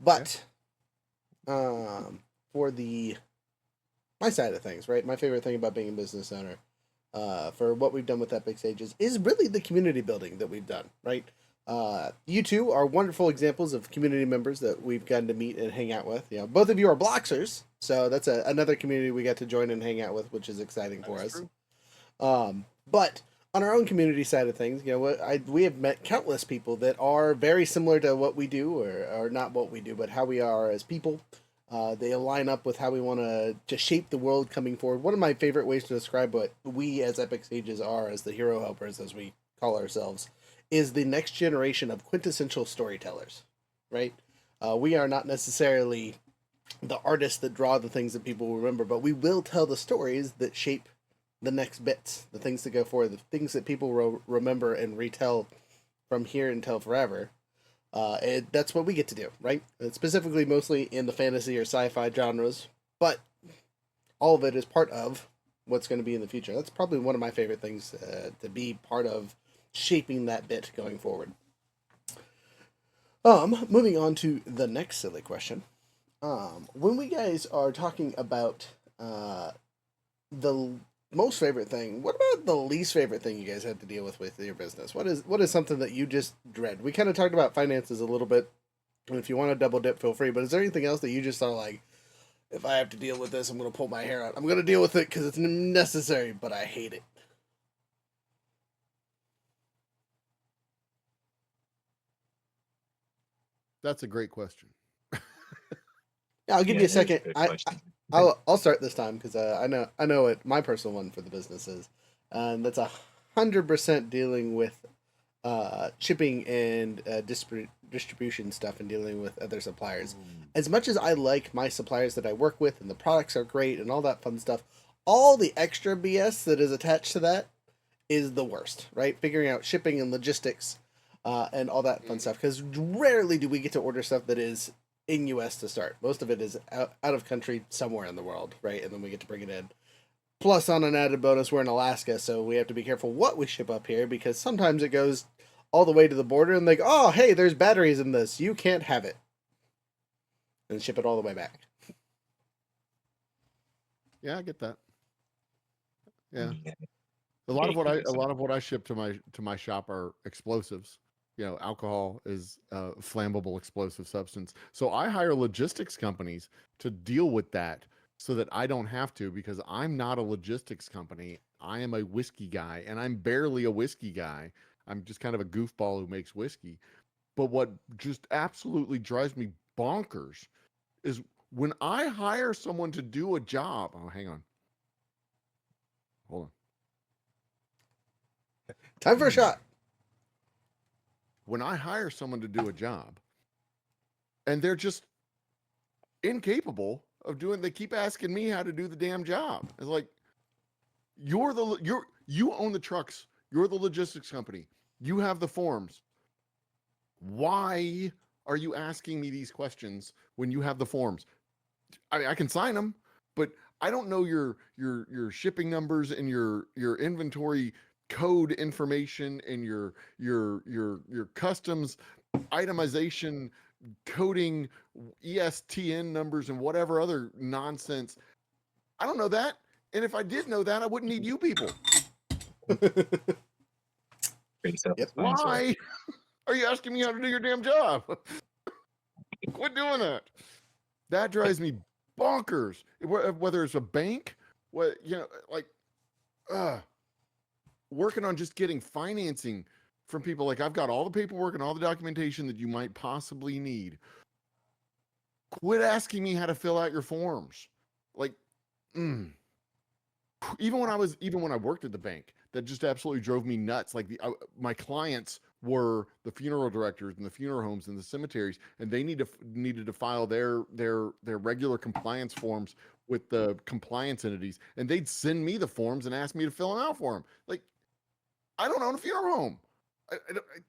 But for the my side of things, right? My favorite thing about being a business owner for what we've done with Epic Sages is really the community building that we've done, right? You two are wonderful examples of community members that we've gotten to meet and hang out with. You know, both of you are Bloxers, so that's another community we got to join and hang out with, which is exciting for us. But on our own community side of things, you know, we have met countless people that are very similar to what we do, or not what we do, but how we are as people. They align up with how we want to shape the world coming forward. One of my favorite ways to describe what we as Epic Sages are, as the hero helpers, as we call ourselves, is the next generation of quintessential storytellers, right? We are not necessarily the artists that draw the things that people remember, but we will tell the stories that shape the next bits, the things that go forward, the things that people remember and retell from here until forever. That's what we get to do, right? And specifically, mostly in the fantasy or sci-fi genres, but all of it is part of what's going to be in the future. That's probably one of my favorite things to be part of shaping that bit going forward. Moving on to the next silly question. When we guys are talking about the most favorite thing, what about the least favorite thing you guys had to deal with your business? What is something that you just dread? We kind of talked about finances a little bit, and if you want to double dip, feel free. But is there anything else that you just are like, if I have to deal with this, I'm going to pull my hair out. I'm going to deal with it because it's necessary, but I hate it. That's a great question. Yeah, I'll give you a second. Good question. I'll start this time because I know what my personal one for the business is, and that's 100% dealing with shipping and distribution stuff and dealing with other suppliers. As much as I like my suppliers that I work with and the products are great and all that fun stuff, all the extra BS that is attached to that is the worst, right? Figuring out shipping and logistics and all that fun stuff, because rarely do we get to order stuff that is in US to start. Most of it is out of country somewhere in the world, right? And then we get to bring it in. Plus, on an added bonus, we're in Alaska, so we have to be careful what we ship up here, because sometimes it goes all the way to the border and like, oh, hey, there's batteries in this. You can't have it. And ship it all the way back. Yeah, I get that. Yeah. Yeah. A lot of what I ship to my shop are explosives. You know, alcohol is a flammable explosive substance. So I hire logistics companies to deal with that so that I don't have to, because I'm not a logistics company. I am a whiskey guy, and I'm barely a whiskey guy. I'm just kind of a goofball who makes whiskey. But what just absolutely drives me bonkers is when I hire someone to do a job. Oh, hang on. Hold on. Time for a shot. When I hire someone to do a job and they're just incapable of doing, they keep asking me how to do the damn job. It's like, you own the trucks. You're the logistics company. You have the forms. Why are you asking me these questions when you have the forms? I can sign them, but I don't know your shipping numbers and your inventory code information and your customs itemization coding, ESTN numbers, and whatever other nonsense. I don't know that. And if I did know that, I wouldn't need you people. Pretty self-explanatory. Why are you asking me how to do your damn job? Quit doing that. That drives me bonkers. Whether it's a bank, working on just getting financing from people. Like, I've got all the paperwork and all the documentation that you might possibly need. Quit asking me how to fill out your forms. Like, even when I worked at the bank, that just absolutely drove me nuts. Like, my clients were the funeral directors and the funeral homes and the cemeteries, and they needed to file their regular compliance forms with the compliance entities, and they'd send me the forms and ask me to fill them out for them. Like, I don't own a funeral home.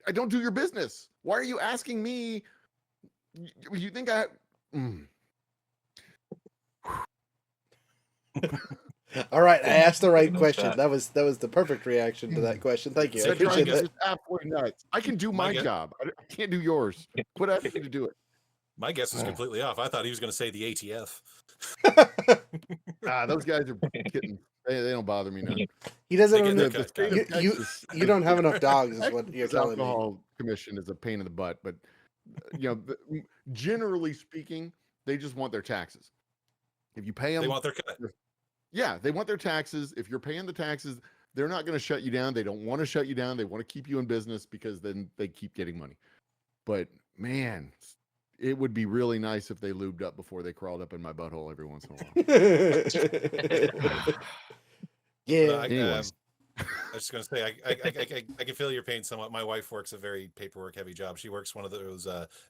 I don't do your business. Why are you asking me? You think I? All right, I asked the right question. That was the perfect reaction to that question. Thank you. I appreciate that. It's absolutely nuts. I can do my job. I can't do yours. Quit asking me to do it. My guess was completely off. I thought he was going to say the ATF. Those guys are kidding. They don't bother me none. He doesn't They own get it. their The state of You Texas, you don't have enough dogs, is what you're Texas telling me. alcohol commission is a pain in the butt, but generally speaking, they just want their taxes. If you pay them, They want their cut. yeah, they want their taxes. If you're paying the taxes, they're not going to shut you down. They don't want to shut you down. They want to keep you in business because then they keep getting money. But man, it would be really nice if they lubed up before they crawled up in my butthole every once in a while. Yeah. I Anyways. was just gonna say I can feel your pain somewhat. My wife works a very paperwork heavy job. She works one of those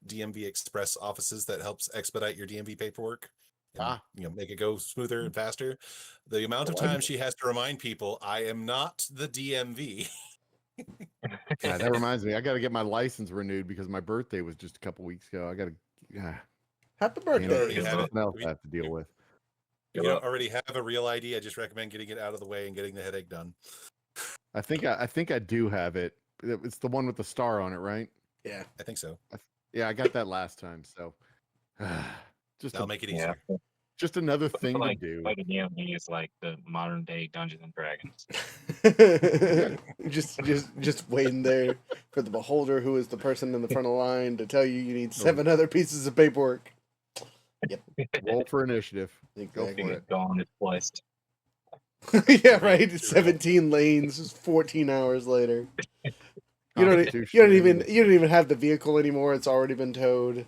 DMV Express offices that helps expedite your DMV paperwork and make it go smoother and faster. The amount of time she has to remind people, I am not the DMV. Yeah, that reminds me. I got to get my license renewed because my birthday was just a couple weeks ago. I got to. Happy already birthday. have Something else it. I have to deal with. If you don't already have a real ID, I just recommend getting it out of the way and getting the headache done. I think I do have it. It's the one with the star on it, right? Yeah. I think so. Yeah, I got that last time. So just That'll make it easier. just another I thing feel to like do. like the DMV is like the modern day Dungeons and Dragons. just waiting there for the beholder, who is the person in the front of the line, to tell you need 7 other pieces of paperwork. Yep. Roll for initiative. Exactly. Go for it. Gone is blessed. Yeah, right. 17 lanes, 14 hours later. You don't even have the vehicle anymore. It's already been towed.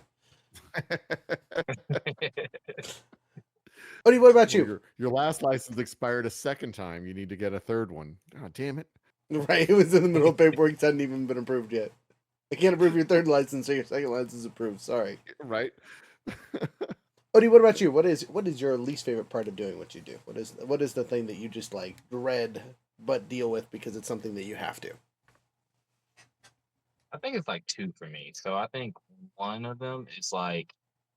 Odie, what about you? Your last license expired a second time. You need to get a third one. Oh, damn it. Right, it was in the middle of paperwork. It hadn't even been approved yet. I can't approve your third license, so your second license is approved. Sorry. Right. Odie, what about you? What is your least favorite part of doing what you do? What is the thing that you just like dread but deal with because it's something that you have to? I think it's like 2 for me. So I think one of them is like,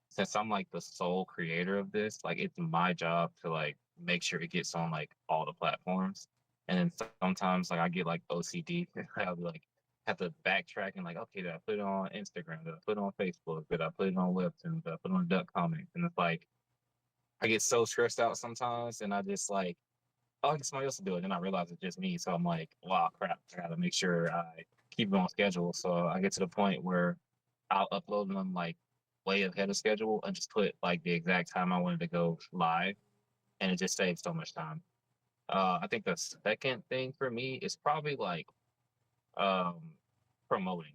since I'm like the sole creator of this, like it's my job to like make sure it gets on like all the platforms. And then sometimes like I get like OCD. I'll be like have to backtrack and like, okay, did I put it on Instagram? Did I put it on Facebook? Did I put it on Webtoon? Did I put it on Duck Comics? And it's like I get so stressed out sometimes, and I just like, oh, I get somebody else to do it. And I realize it's just me. So I'm like, wow, crap, I gotta make sure I keep it on schedule. So I get to the point where I'll upload them like way ahead of schedule and just put like the exact time I wanted to go live. And it just saves so much time. I think the second thing for me is probably like um, promoting.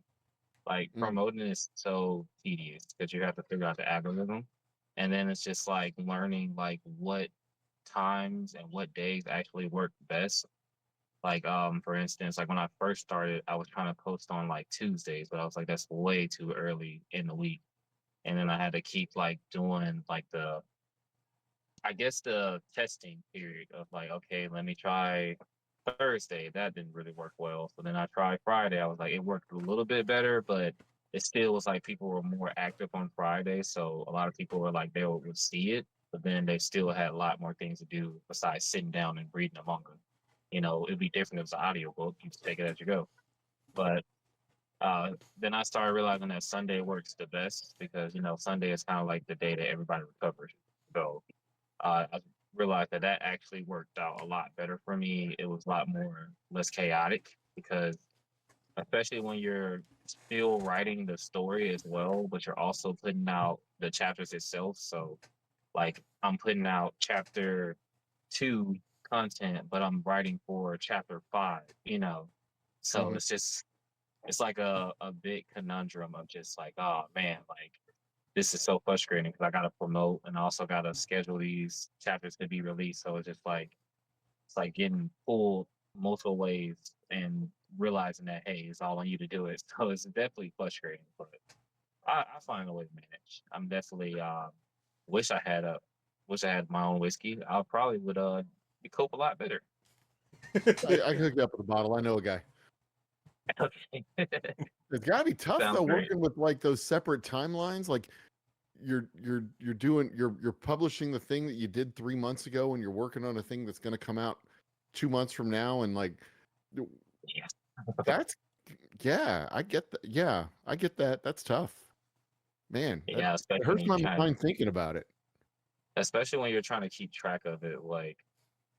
Like promoting is so tedious because you have to figure out the algorithm. And then it's just like learning like what times and what days actually work best. Like for instance, like when I first started, I was trying to post on like Tuesdays, but I was like, that's way too early in the week. And then I had to keep like doing like I guess the testing period of like, okay, let me try Thursday. That didn't really work well. So then I tried Friday. I was like, it worked a little bit better, but it still was like people were more active on Friday. So a lot of people were like, they would see it, but then they still had a lot more things to do besides sitting down and reading a manga. You know, it'd be different if it's an audiobook. You just take it as you go. But then I started realizing that Sunday works the best because, Sunday is kind of like the day that everybody recovers. So I realized that actually worked out a lot better for me. It was a lot less chaotic because, especially when you're still writing the story as well, but you're also putting out the chapters itself. So, like, I'm putting out chapter 2 content, but I'm writing for chapter 5. So it's like a big conundrum of just like, oh man, like this is so frustrating because I got to promote and I also got to schedule these chapters to be released. So it's like getting pulled multiple ways and realizing that, hey, it's all on you to do it. So it's definitely frustrating, but I find a way to manage. I'm definitely wish I had my own whiskey. I probably would cope a lot better. I can hook you up with a bottle. I know a guy. Okay. It's gotta be tough Sounds though, great. working with like those separate timelines. Like you're publishing the thing that you did 3 months ago, and you're working on a thing that's going to come out 2 months from now, and like Yeah. that's I get that. Yeah, I get that. That's tough, man. Yeah, It hurts my mind thinking about it. especially when you're trying to keep track of it, like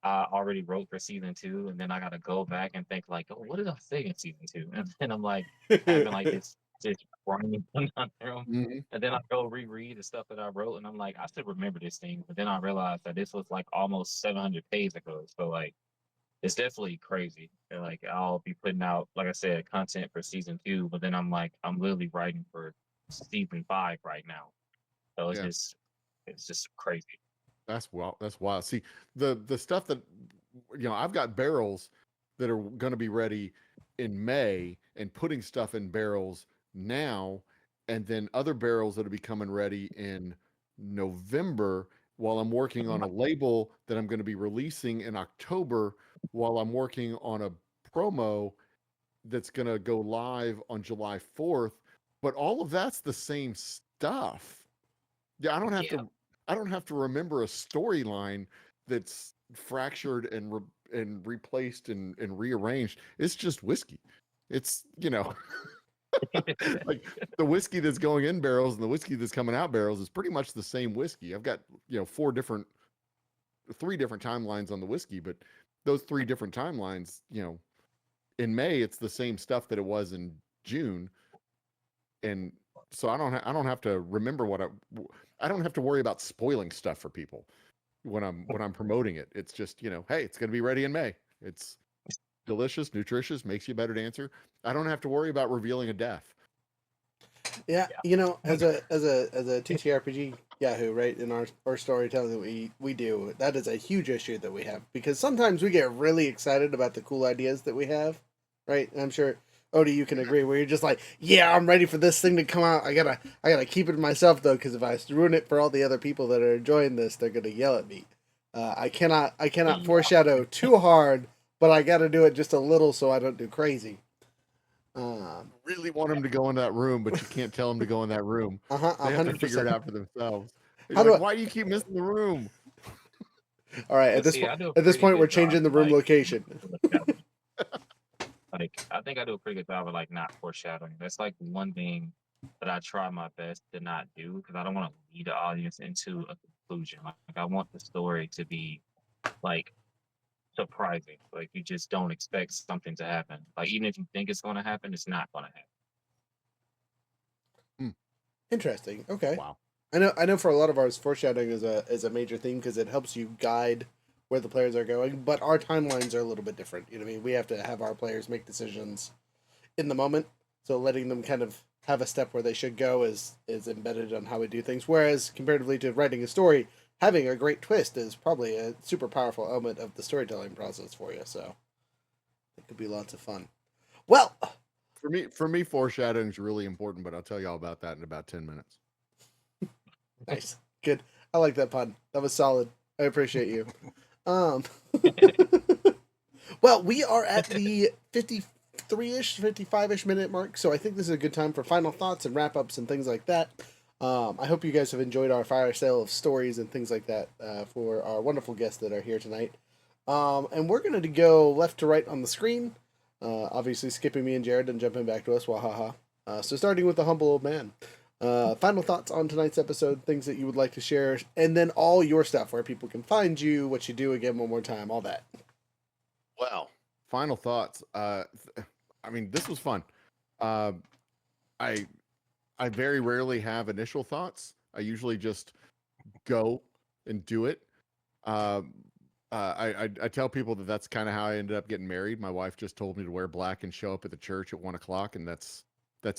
I already wrote for season 2, and then I gotta go back and think like, oh, what did I say in season 2? And then I'm like having like this brain conundrum. Mhm. And then I go reread the stuff that I wrote, and I'm like, I should remember this thing. But then I realized that this was like almost 700 pages ago. So like, it's definitely crazy. And, like, I'll be putting out, like I said, content for season 2, but then I'm like, I'm literally writing for season 5 right now. So Yeah. it's just crazy. That's wild. That's wild. See, the stuff that I've got barrels that are going to be ready in May and putting stuff in barrels now, and then other barrels that'll be coming ready in November while I'm working on a label that I'm going to be releasing in October while I'm working on a promo that's going to go live on July 4th. But all of that's the same stuff. Yeah, Yeah. I don't have to remember a storyline that's fractured and replaced and rearranged. It's just whiskey. It's, like the whiskey that's going in barrels and the whiskey that's coming out barrels is pretty much the same whiskey. I've got, 3 different timelines on the whiskey, but those 3 different timelines, in May it's the same stuff that it was in June, and so I don't have to remember I don't have to worry about spoiling stuff for people when I'm promoting it. It's just, hey, it's going to be ready in May. It's delicious, nutritious, makes you a better dancer. I don't have to worry about revealing a death. Yeah, Yeah. as a TTRPG Yahoo, right, in our storytelling that we do, that is a huge issue that we have, because sometimes we get really excited about the cool ideas that we have, right? And I'm sure Odie, you can agree, where you're just like, yeah, I'm ready for this thing to come out. I gotta keep it to myself though, because if I ruin it for all the other people that are enjoying this, they're gonna yell at me. I cannot Yeah. foreshadow too hard, but I gotta do it just a little so I don't do crazy. Really want them to go in that room, but you can't tell them to go in that room. They have to figure it 100%. out for themselves. You're How do like, I? why do you keep missing the room? All right, But see, I do a at this pretty point, we're good job changing the of room like location. like I think I do a pretty good job of like not foreshadowing. That's like one thing that I try my best to not do, because I don't want to lead the audience into a conclusion. Like I want the story to be like surprising. Like you just don't expect something to happen. Like even if you think it's going to happen, it's not going to happen. Hmm. Interesting. Okay. Wow. I know for a lot of ours, foreshadowing is a major theme because it helps you guide where the players are going. But our timelines are a little bit different. You know what I mean? We have to have our players make decisions in the moment, so letting them kind of have a step where they should go is embedded on how we do things. Whereas comparatively to writing a story, having a great twist is probably a super powerful element of the storytelling process for you. So it could be lots of fun. Well, For me, foreshadowing is really important, but I'll tell you all about that in about 10 minutes. nice, good. I like that pun. That was solid. I appreciate you. Um, well, we are at the 53-ish, 55-ish minute mark, so I think this is a good time for final thoughts and wrap ups and things like that. I hope you guys have enjoyed our fire sale of stories and things like that for our wonderful guests that are here tonight. And we're going to go left to right on the screen, obviously skipping me and Jared and jumping back to us, wahaha. So starting with the humble old man. Final thoughts on tonight's episode, things that you would like to share, and then all your stuff, where people can find you, what you do again one more time, all that. Well, final thoughts. I mean, this was fun. Uh, I I very rarely have initial thoughts. I usually just go and do it. Um, I tell people that that's kind of how I ended up getting married. My wife just told me to wear black and show up at the church at 1 o'clock, and that's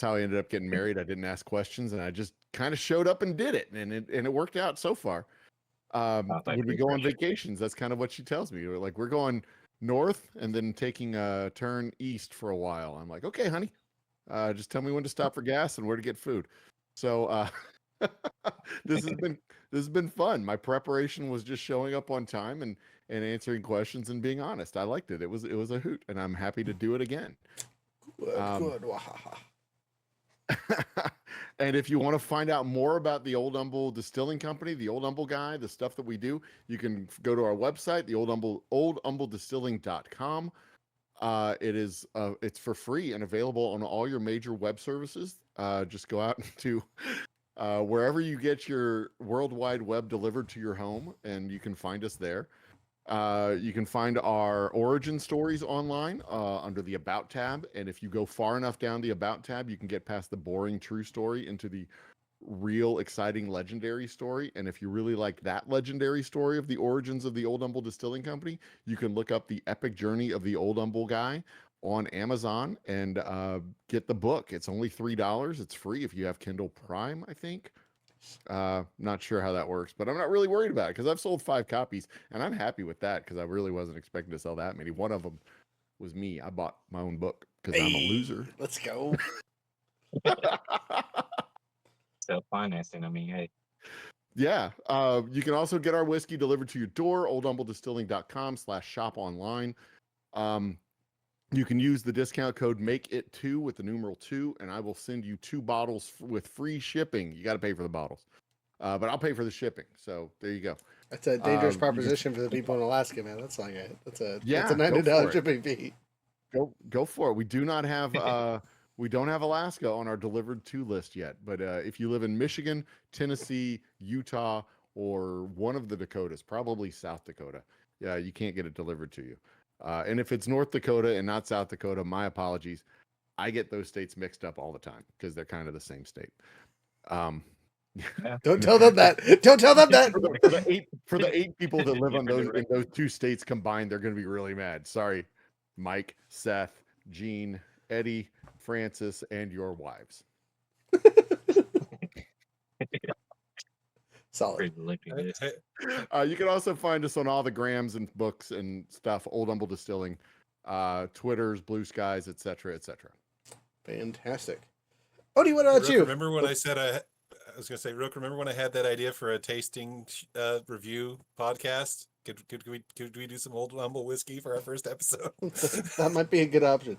how I ended up getting married. I didn't ask questions, and I just kind of showed up and did it, and it worked out so far. Sounds like When we peer go on pressure. vacations, that's kind of what she tells me. Like we're going north and then taking a turn east for a while. I'm like, okay, honey, just tell me when to stop for gas and where to get food. So this has been this has been fun. My preparation was just showing up on time and answering questions and being honest. I liked it. It was a hoot, and I'm happy to do it again. Good, Um, good, wahaha. and if you want to find out more about the Old Humble Distilling Company, the Old Humble guy, the stuff that we do, you can go to our website, the oldhumbledistilling.com. It's for free and available on all your major web services. Just go out to wherever you get your World Wide Web delivered to your home, and you can find us there. You can find our origin stories online under the About tab. And if you go far enough down the About tab, you can get past the boring true story into the real exciting legendary story. And if you really like that legendary story of the origins of the Old Humble Distilling Company, you can look up the epic journey of the Old Humble guy on Amazon and get the book. It's only $3. It's free if you have Kindle Prime, I think. Not sure how that works, but I'm not really worried about it because I've sold 5 copies and I'm happy with that because I really wasn't expecting to sell that many. One of them was me. I bought my own book because I'm a loser. Let's go. Self-financing. I mean, hey, Yeah. You can also get our whiskey delivered to your door, oldhumbledistilling.com/shop online. You can use the discount code MAKEIT2 with the numeral 2, and I will send you 2 bottles with free shipping. You got to pay for the bottles, but I'll pay for the shipping. So there you go. That's a dangerous You can- proposition for the people in Alaska, man. That's like that's a Yeah, go $90 for it. shipping fee. Go for it. We do not have we don't have Alaska on our delivered to list yet, but if you live in Michigan, Tennessee, Utah, or one of the Dakotas, probably South Dakota, yeah, you can't get it delivered to you. And if it's North Dakota and not South Dakota, my apologies. I get those states mixed up all the time because they're kind of the same state. Don't tell them that. Don't tell them that. For the eight people that live on in those 2 states combined, they're going to be really mad. Sorry, Mike, Seth, Gene, Eddie, Francis, and your wives. Solid. pretty liquid. This. You can also find us on all the grams and books and stuff. Old Humble Distilling, Twitters, Blue Skies, etc., etc. Fantastic. Odie, what about Rook, you? remember when I said I was going to say, Rook, remember when I had that idea for a tasting review podcast? Could we do some Old Humble whiskey for our first episode? That might be a good option.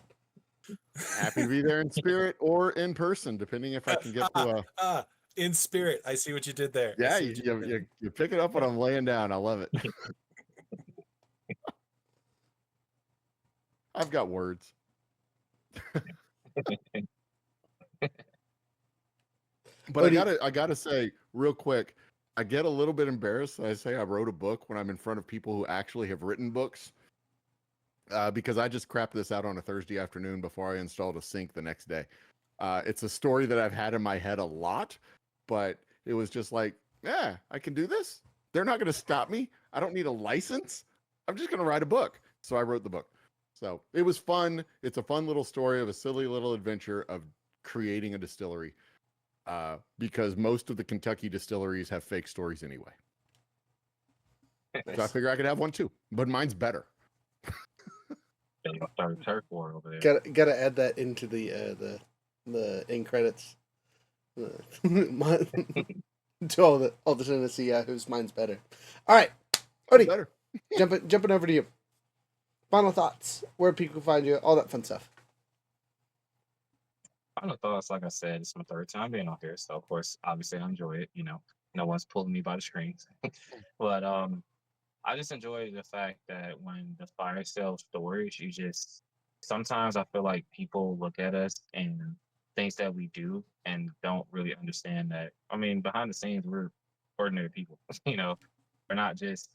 Happy to be there in spirit or in person, depending if I can get to a. In spirit. I see what you did there. Yeah, you pick it up when I'm laying down. I love it. I've got words. But I gotta say real quick, I get a little bit embarrassed. I say I wrote a book when I'm in front of people who actually have written books, because I just crapped this out on a Thursday afternoon before I installed a sync the next day. It's a story that I've had in my head a lot, but it was just like, yeah, I can do this. They're not going to stop me. I don't need a license. I'm just going to write a book. So I wrote the book. So it was fun. It's a fun little story of a silly little adventure of creating a distillery, because most of the Kentucky distilleries have fake stories anyway. Nice. So I figure I could have one too, but mine's better. Start a turf war over there. Gotta add that into the end credits. To all the Tennessee Yahoos, mine's better. All right, Odie, Better. jumping over to you. Final thoughts. Where people can find you, all that fun stuff. Final thoughts, like I said, it's my 3rd time being on here, so of course, obviously, I enjoy it. No one's pulling me by the strings, but I just enjoy the fact that when the fire sale stories, sometimes I feel like people look at us and things that we do and don't really understand that. I mean, behind the scenes, we're ordinary people. We're not just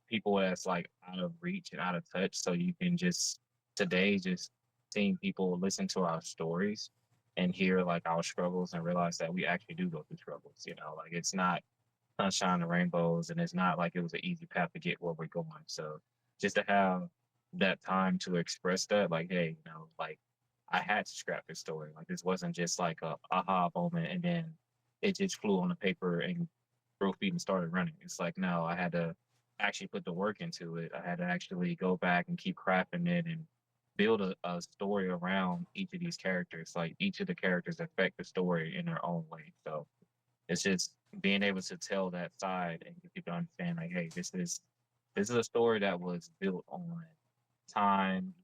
people that's like out of reach and out of touch. So you can just seeing people listen to our stories and hear like our struggles and realize that we actually do go through struggles. Like it's not sunshine and rainbows, and it's not like it was an easy path to get where we're going. So just to have that time to express that, like, hey, like I had to scrap this story. Like this wasn't just like a aha moment and then it just flew on the paper and broke feet and started running. It's like no, I had to actually put the work into it. I had to actually go back and keep crafting it and build a story around each of these characters. Like each of the characters affect the story in their own way. So it's just being able to tell that side and get people to understand, like, hey, this is a story that was built on time,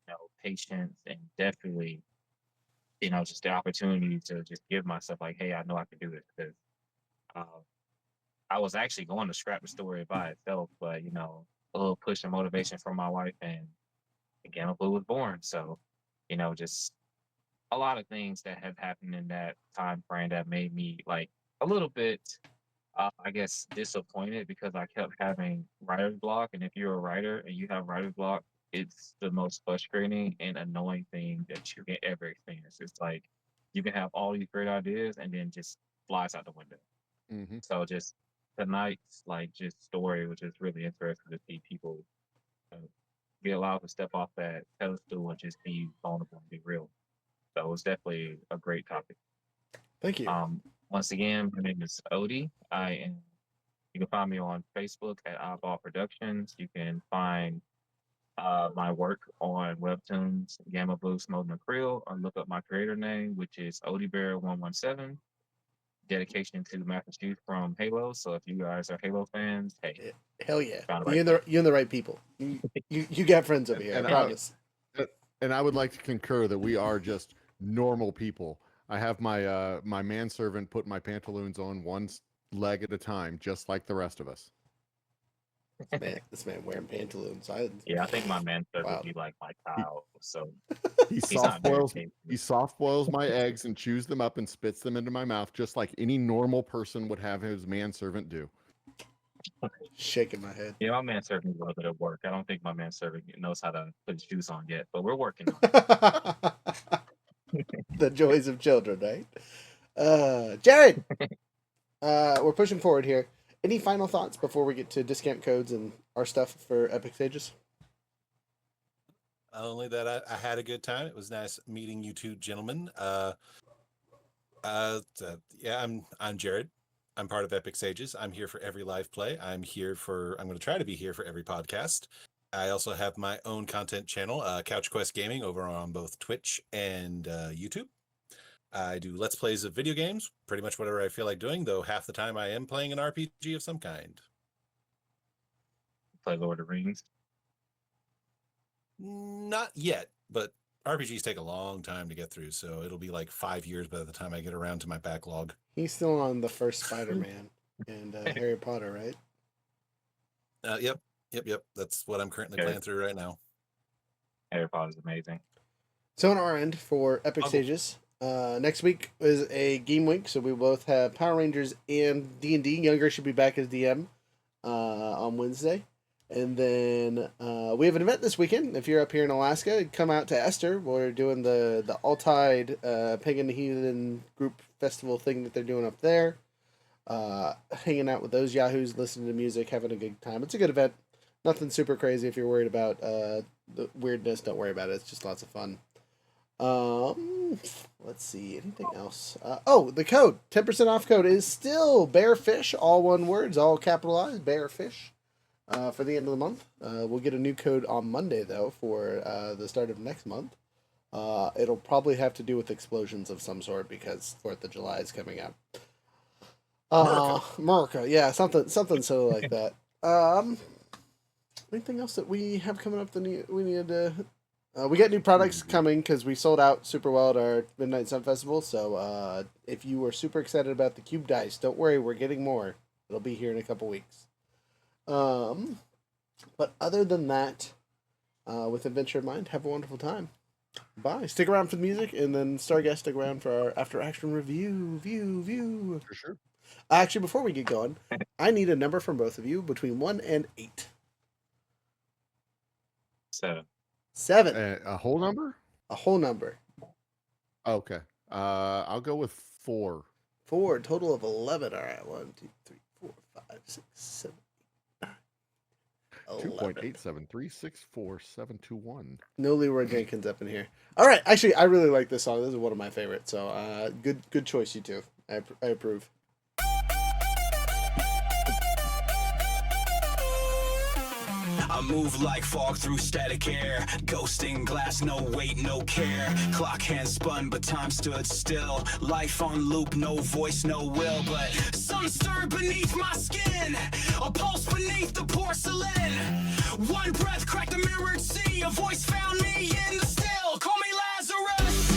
patience, and definitely, just the opportunity to just give myself, like, hey, I know I can do this. Because I was actually going to scrap the story by itself, but a little push and motivation from my wife, and Gamma Blue was born. So, just a lot of things that have happened in that time frame that made me like a little bit I guess disappointed because I kept having writer's block, and if you're a writer and you have writer's block, it's the most frustrating and annoying thing that you can ever experience. It's like you can have all these great ideas and then just flies out the window. Hmm. So just tonight's like just story was just really interesting to see people uh, be allowed to step off that pedestal and just be vulnerable and be real. So it was definitely a great topic. Thank you. Um, Once again, my name is Odie. I am. You can find me on Facebook at Eyeball Productions. You can find my work on Webtoons, Gamma Blue, Smoke and Creel, or look up my creator name, which is Odie Bear 117. Dedication to Master Chief from Halo. So if you guys are Halo fans, hey, Yeah, hell yeah, found the you right and place. the right people. You got friends over here. I And promise. and I would like to concur that we are just normal people. I have my my manservant put my pantaloons on leg at a time, just like the rest of us. This man wearing pantaloons. Yeah, I think my man would Wow. be like my He, child. So he he's soft not very boils capable. he soft boils my eggs and chews them up and spits them into my mouth, just like any normal person would have his manservant do. Shaking my head. Yeah, my man served me a little bit of work. I don't think my man servant knows how to put his shoes on yet, but we're working on it. The joys of children, right? Jared, we're pushing forward here. Any final thoughts before we get to discount codes and our stuff for Epic Stages? Only that I had a good time. It was nice meeting you two gentlemen. Yeah, I'm Jared. I'm part of Epic Sages. I'm here for every live play. I'm going to try to be here for every podcast. I also have my own content channel, Couch Quest Gaming, over on both Twitch and YouTube. I do Let's Plays of video games, pretty much whatever I feel like doing, though half the time I am playing an RPG of some kind. Play Lord of the Rings. Not yet, but RPGs take a long time to get through, so it'll be like 5 years by the time I get around to my backlog. He's still on the first Spider-Man and Harry Potter, right? Yep. That's what I'm currently Okay. playing through right now. Harry Potter's amazing. So on our end for Epic Stages, next week is a game week, so we both have Power Rangers and D&D. Younger should be back as DM on Wednesday. And then we have an event this weekend. If you're up here in Alaska, come out to Esther. We're doing the All-Tide Pagan Heathen group festival thing that they're doing up there. Hanging out with those yahoos, listening to music, having a good time. It's a good event. Nothing super crazy. If you're worried about the weirdness, don't worry about it. It's just lots of fun. Let's see. Anything else? The code. 10% off code is still Bearfish. All one words, all capitalized. Bearfish. For the end of the month. We'll get a new code on Monday, though, for the start of next month. It'll probably have to do with explosions of some sort because 4th of July is coming up. America, yeah, something so like that. Anything else that we have coming up that we need to... we got new products coming because we sold out super well at our Midnight Sun Festival. So if you were super excited about the cube dice, don't worry, we're getting more. It'll be here in a couple weeks. But other than that, with Adventure in mind, have a wonderful time. Bye. Stick around for the music, and then Starguest, stick around for our after action review. For sure. Actually, before we get going, I need a number from both of you between 1 and 8. 7. 7. A whole number? A whole number. Okay. I'll go with 4. 4. Total of 11. All right. 1, 2, 3, 4, 5, 6, 7, 8, 9. 2.873647721. No Leroy Jenkins up in here. All right. Actually, I really like this song. This is one of my favorites. So, good choice, you two. I approve. I move like fog through static air. Ghosting glass, no weight, no care. Clock hands spun, but time stood still. Life on loop, no voice, no will. But sun stirred beneath my skin. A pulse beneath the porcelain. One breath cracked the mirrored sea. A voice found me in the still. Call me Lazarus.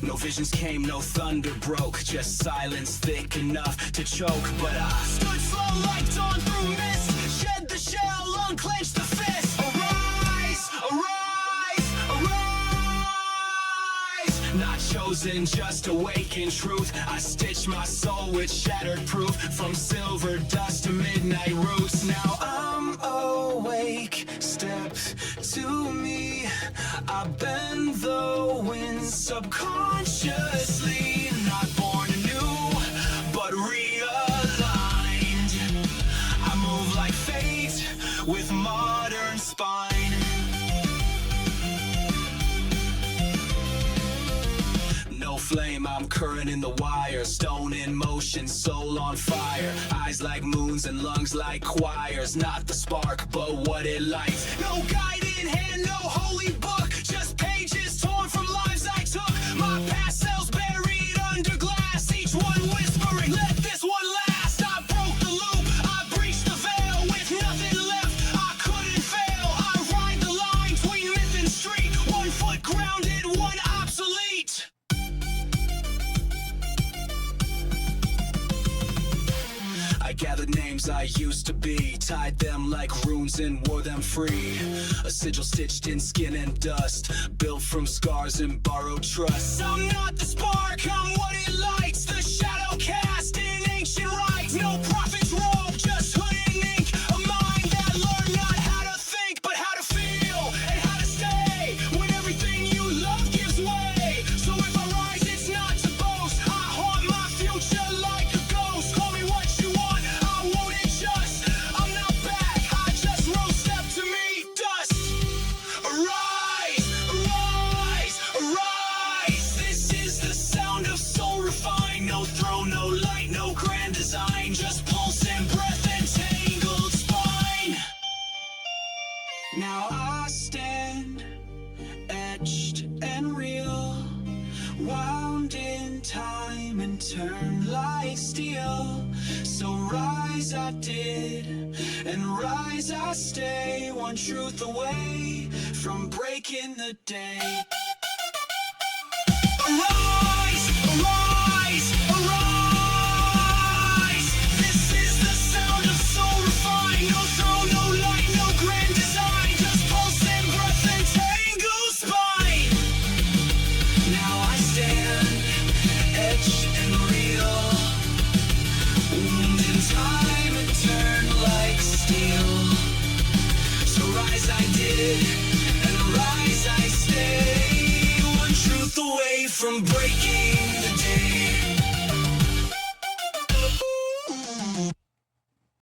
No visions came, no thunder broke. Just silence thick enough to choke. But I stood slow like dawn through mist. Shed the shell, unclench the fist. Arise, arise, arise. Not chosen. prison, just awaken truth. I stitch my soul with shattered proof, from silver dust to midnight roots. Now I'm awake, step to me. I bend the wind subconsciously, not born anew, but realigned. I move like fate with modern spine. No flame, I'm current in the wire. Stone in motion, soul on fire. Eyes like moons and lungs like choirs. Not the spark, but what it lights. No guiding hand, no holy book. Just pages torn from lives I took. My past selves buried under glass. Each one whispering, let this one last. I broke the loop, I breached the veil. With nothing left, I couldn't fail. I ride the line between myth and street. 1 foot grounded, one obsolete. I gathered names I used to be, tied them like runes and wore them free. A sigil stitched in skin and dust, built from scars and borrowed trust. I'm not the spark, I'm what it lights. The shadow cast in ancient rites. No prophet's robe, just hood and ink. A mind that learned not how to think, but how to feel and how to stay when everything you love gives way. So if I rise, it's not to boast. I haunt my future like a ghost. Call me what you want, I won't adjust. I'm not back, I just rose. Step to me, dust. Arise, arise, arise. This is the sound of soul refined. No throne, no light, no grand design. Just pulse and breath and tangled spine. Now I stand etched and real, wound in time and turned like steel. So rise I did, and rise I stay, one truth away from breaking the day.